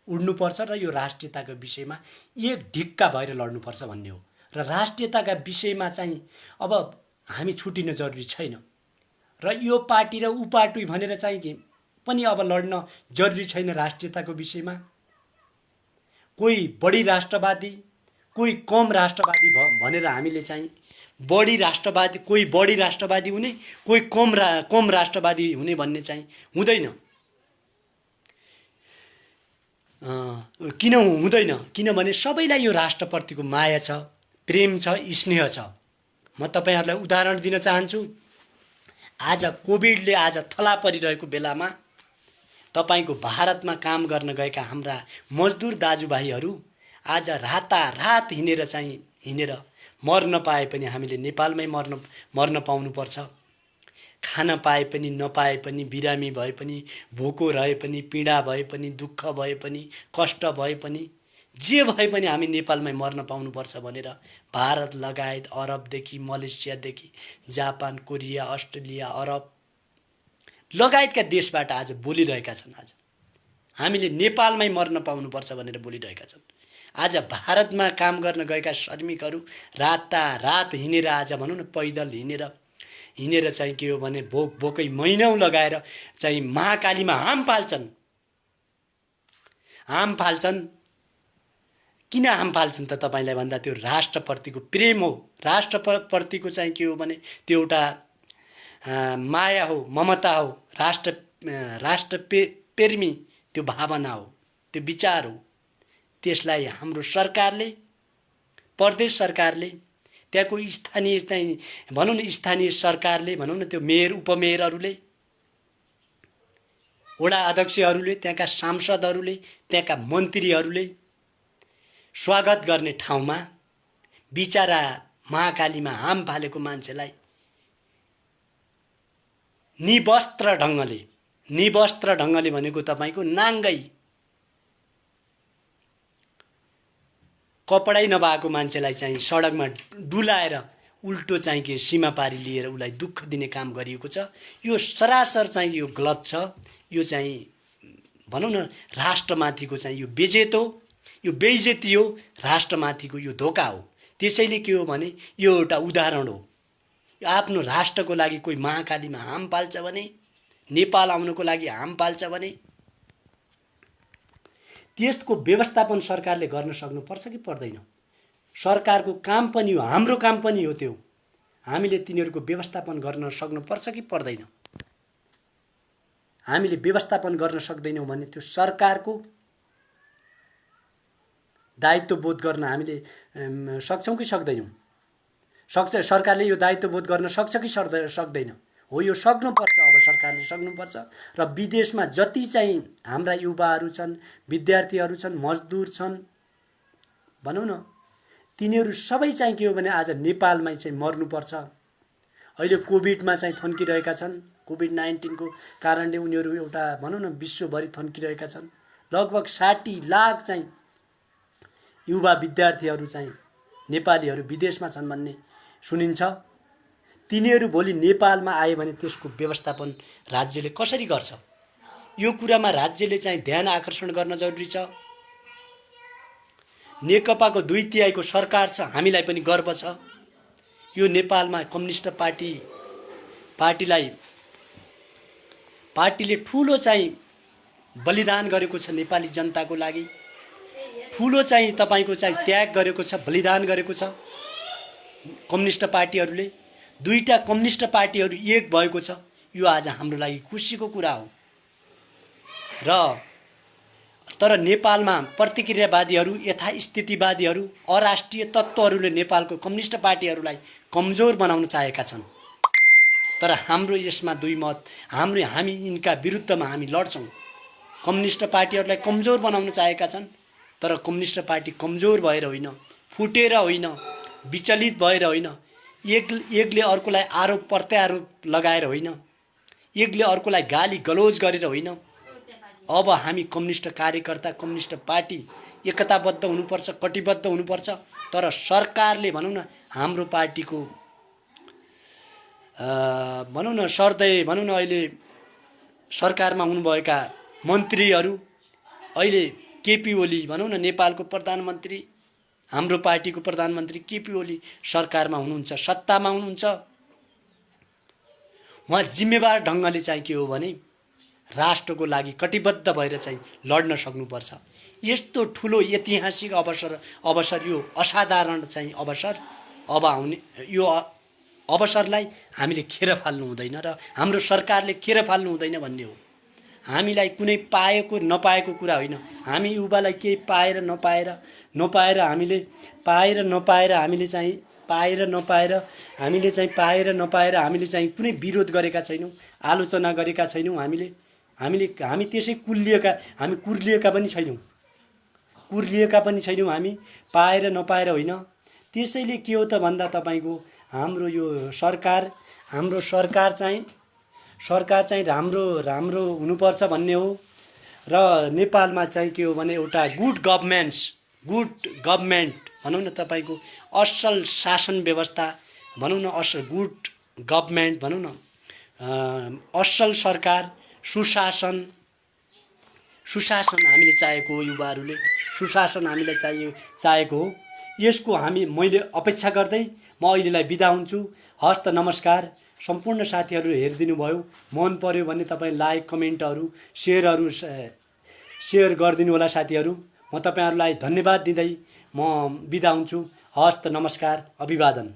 उड्नुपर्छ र यो राष्ट्रियताको विषयमा एक ढिक्का भएर लड्नुपर्छ भन्ने हो। र राष्ट्रियताका विषयमा चाहिँ अब हामी छुटिन जरुरी छैन, र यो पार्टी र ऊ पार्टी भनेर चाहिँ पनि अब लड्न जरुरी छैन। राष्ट्रियताको विषयमा कोही बढी राष्ट्रवादी, कोही कम राष्ट्रवादी भनेर हामीले चाहिँ बढी राष्ट्रवादी, कोही बढी राष्ट्रवादी हुने, कोही कम राष्ट्रवादी हुने भन्ने चाहिँ हुँदैन। किन हुँदैन? किनभने सबैलाई यो राष्ट्रप्रतिको माया छ, प्रेम छ, स्नेह छ। म तपाईहरुलाई उदाहरण दिन चाहन्छु। आज कोभिडले आज थला परिरहेको बेलामा तपाईको भारतमा काम गर्न गएका हाम्रा मजदुर दाजुभाइहरू आज रातारात हिँडेर मर्न पाए पनि हामीले नेपालमै मर्न पाउनुपर्छ। खान पाए पनि नपाए पनि, बिरामी भए पनि, भोको रहे पनि, पीडा भए पनि, दुःख भए पनि, कष्ट भए पनि, जे भए पनि हामी नेपालमै मर्न पाउनुपर्छ भनेर भारत लगायत अरबदेखि, मलेसियादेखि, जापान, कोरिया, अस्ट्रेलिया, अरब लगायतका देशबाट आज बोलिरहेका छन्। आज हामीले नेपालमै मर्न पाउनुपर्छ भनेर बोलिरहेका छन्। आज भारतमा काम गर्न गएका श्रमिकहरू रातारात हिँडेर, आज भनौँ न पैदल हिँडेर चाहिँ के हो भने भोकै महिनौं लगाएर चाहिँ महाकालीमा हाम फाल्छन्। किन हाम फाल्छन् त तपाईलाई भन्दा त्यो राष्ट्रप्रतिको प्रेम हो। राष्ट्रप्रतिको चाहिँ के हो भने त्यो एउटा माया हो, ममता हो, राष्ट्र प्रेमी त्यो भावना हो, त्यो विचार हो। त्यसलाई हाम्रो सरकारले, प्रदेश सरकारले, त्यहाँको स्थानीय चाहिँ भनौँ न स्थानीय सरकारले, भनौँ न त्यो मेयर उपमेयरहरूले, वडा अध्यक्षहरूले, त्यहाँका सांसदहरूले, त्यहाँका मन्त्रीहरूले स्वागत गर्ने ठाउँमा बिचारा महाकालीमा हाम फालेको मान्छेलाई निवस्त्र ढङ्गले भनेको तपाईको नाङ्गै कपडै नभएको मान्छेलाई चाहिँ सडकमा डुलाएर उल्टो चाहिँ के सीमा पारी लिएर उलाई दुःख दिने काम गरिएको छ। यो सरासर चाहिँ यो गलत छ। यो चाहिँ भनौँ न राष्ट्रमाथिको चाहिँ यो बेजेत हो, यो बेइज्जती हो, राष्ट्रमाथिको यो धोका हो। त्यसैले के हो भने यो एउटा उदाहरण हो। आफ्नो राष्ट्रको लागि कोही महाकालीमा हाम पाल्छ भने, नेपाल आउनको लागि हाम पाल्छ भने त्यसको व्यवस्थापन सरकारले गर्न सक्नुपर्छ कि पर्दैन? सरकारको काम पनि हो, हाम्रो काम पनि हो। त्यो हामीले तिनीहरूको व्यवस्थापन गर्न सक्नुपर्छ कि पर्दैन? हामीले व्यवस्थापन गर्न सक्दैनौँ भने त्यो सरकारको दायित्व बोध गर्न हामीले सक्छौँ कि सक्दैनौँ? सरकारले यो दायित्व बोध गर्न सक्छ कि सक्दैन? हो, यो सक्नुपर्छ। अब सरकारले सक्नुपर्छ। र विदेशमा जति चाहिँ हाम्रा युवाहरू छन्, विद्यार्थीहरू छन्, मजदुर छन्, भनौँ न तिनीहरू सबै चाहिँ के हो भने आज नेपालमै चाहिँ मर्नुपर्छ। अहिले कोभिडमा चाहिँ थन्किरहेका छन्। कोभिड-19 को कारणले उनीहरू एउटा भनौँ न विश्वभरि थन्किरहेका छन्। लगभग 60 लाख चाहिँ युवा विद्यार्थीहरू चाहिँ नेपालीहरू विदेशमा छन् भन्ने सुनिन्छ। तिनीहरू भोलि नेपालमा आए भने त्यसको व्यवस्थापन राज्यले कसरी गर्छ? यो कुरामा राज्यले चाहिँ ध्यान आकर्षण गर्न जरुरी छ। नेकपाको 2/3 सरकार छ, हामीलाई पनि गर्व छ। यो नेपालमा कम्युनिस्ट पार्टीले ठुलो चाहिँ बलिदान गरेको छ नेपाली जनताको लागि। ठुलो चाहिँ तपाईको चाहिँ त्याग गरेको छ, बलिदान गरेको छ कम्युनिस्ट पार्टीहरूले। दुईटा कम्युनिस्ट पार्टीहरू एक भएको छ। यो आज हाम्रो लागि खुसीको कुरा हो। तर नेपालमा प्रतिक्रियावादीहरू, यथास्थितिवादीहरू, अराष्ट्रिय तत्त्वहरूले नेपालको कम्युनिस्ट पार्टीहरूलाई कमजोर बनाउन चाहेका छन्। तर हाम्रो यसमा दुई मत, हामी यिनका विरुद्धमा हामी लड्छौँ। कम्युनिस्ट पार्टीहरूलाई कमजोर बनाउन चाहेका छन्, तर कम्युनिस्ट पार्टी कमजोर भएर होइन, फुटेर होइन, विचलित भएर होइन, एकले अर्कोलाई आरोप प्रत्यारोप लगाएर होइन, एकले अर्कोलाई गाली गलौज गरेर होइन। अब हामी कम्युनिस्ट कार्यकर्ता, कम्युनिस्ट पार्टी एकताबद्ध हुनुपर्छ, कटिबद्ध हुनुपर्छ। तर सरकारले भनौँ न हाम्रो पार्टीको भनौँ न अहिले सरकारमा हुनुभएका मन्त्रीहरू, अहिले केपी ओली भनौँ न नेपालको प्रधानमन्त्री, हाम्रो पार्टीको प्रधानमन्त्री केपी ओली सरकारमा हुनुहुन्छ, सत्तामा हुनुहुन्छ। उहाँ जिम्मेवार ढङ्गले चाहिँ के हो भने राष्ट्रको लागि कटिबद्ध भएर चाहिँ लड्न सक्नुपर्छ। यस्तो ठुलो ऐतिहासिक अवसर यो असाधारण चाहिँ अवसर अब आउने, यो अवसरलाई हामीले खेर फाल्नु हुँदैन र हाम्रो सरकारले खेर फाल्नु हुँदैन भन्ने हो। हामीलाई कुनै पाएको नपाएको कुरा होइन। हामी युवालाई केही पाएर नपाएर हामीले चाहिँ कुनै विरोध गरेका छैनौँ, आलोचना गरेका छैनौँ। हामी त्यसै कुर्लिएका पनि छैनौँ। हामी पाएर नपाएर होइन। त्यसैले के हो त भन्दा तपाईको हाम्रो यो सरकार चाहिँ राम्रो हुनुपर्छ भन्ने हो। र नेपालमा चाहिँ के हो भने एउटा गुड गभर्नमेन्ट भनौँ न, तपाईको असल शासन व्यवस्था भनौँ न, गुड गभर्नमेन्ट भनौँ न, असल सरकार, सुशासन हामीले चाहेको हो। युवाहरूले सुशासन हामीलाई चाहेको हो। यसको मैले अपेक्षा गर्दै म अहिलेलाई बिदा हुन्छु। हस्त नमस्कार। सम्पूर्ण साथीहरू हेरिदिनु भयो, मन पर्यो भने तपाईँ लाइक, कमेन्टहरू, सेयर गरिदिनु होला साथीहरू। म तपाईहरुलाई धन्यवाद दिँदै म बिदा हुन्छु। हस्त नमस्कार, अभिवादन।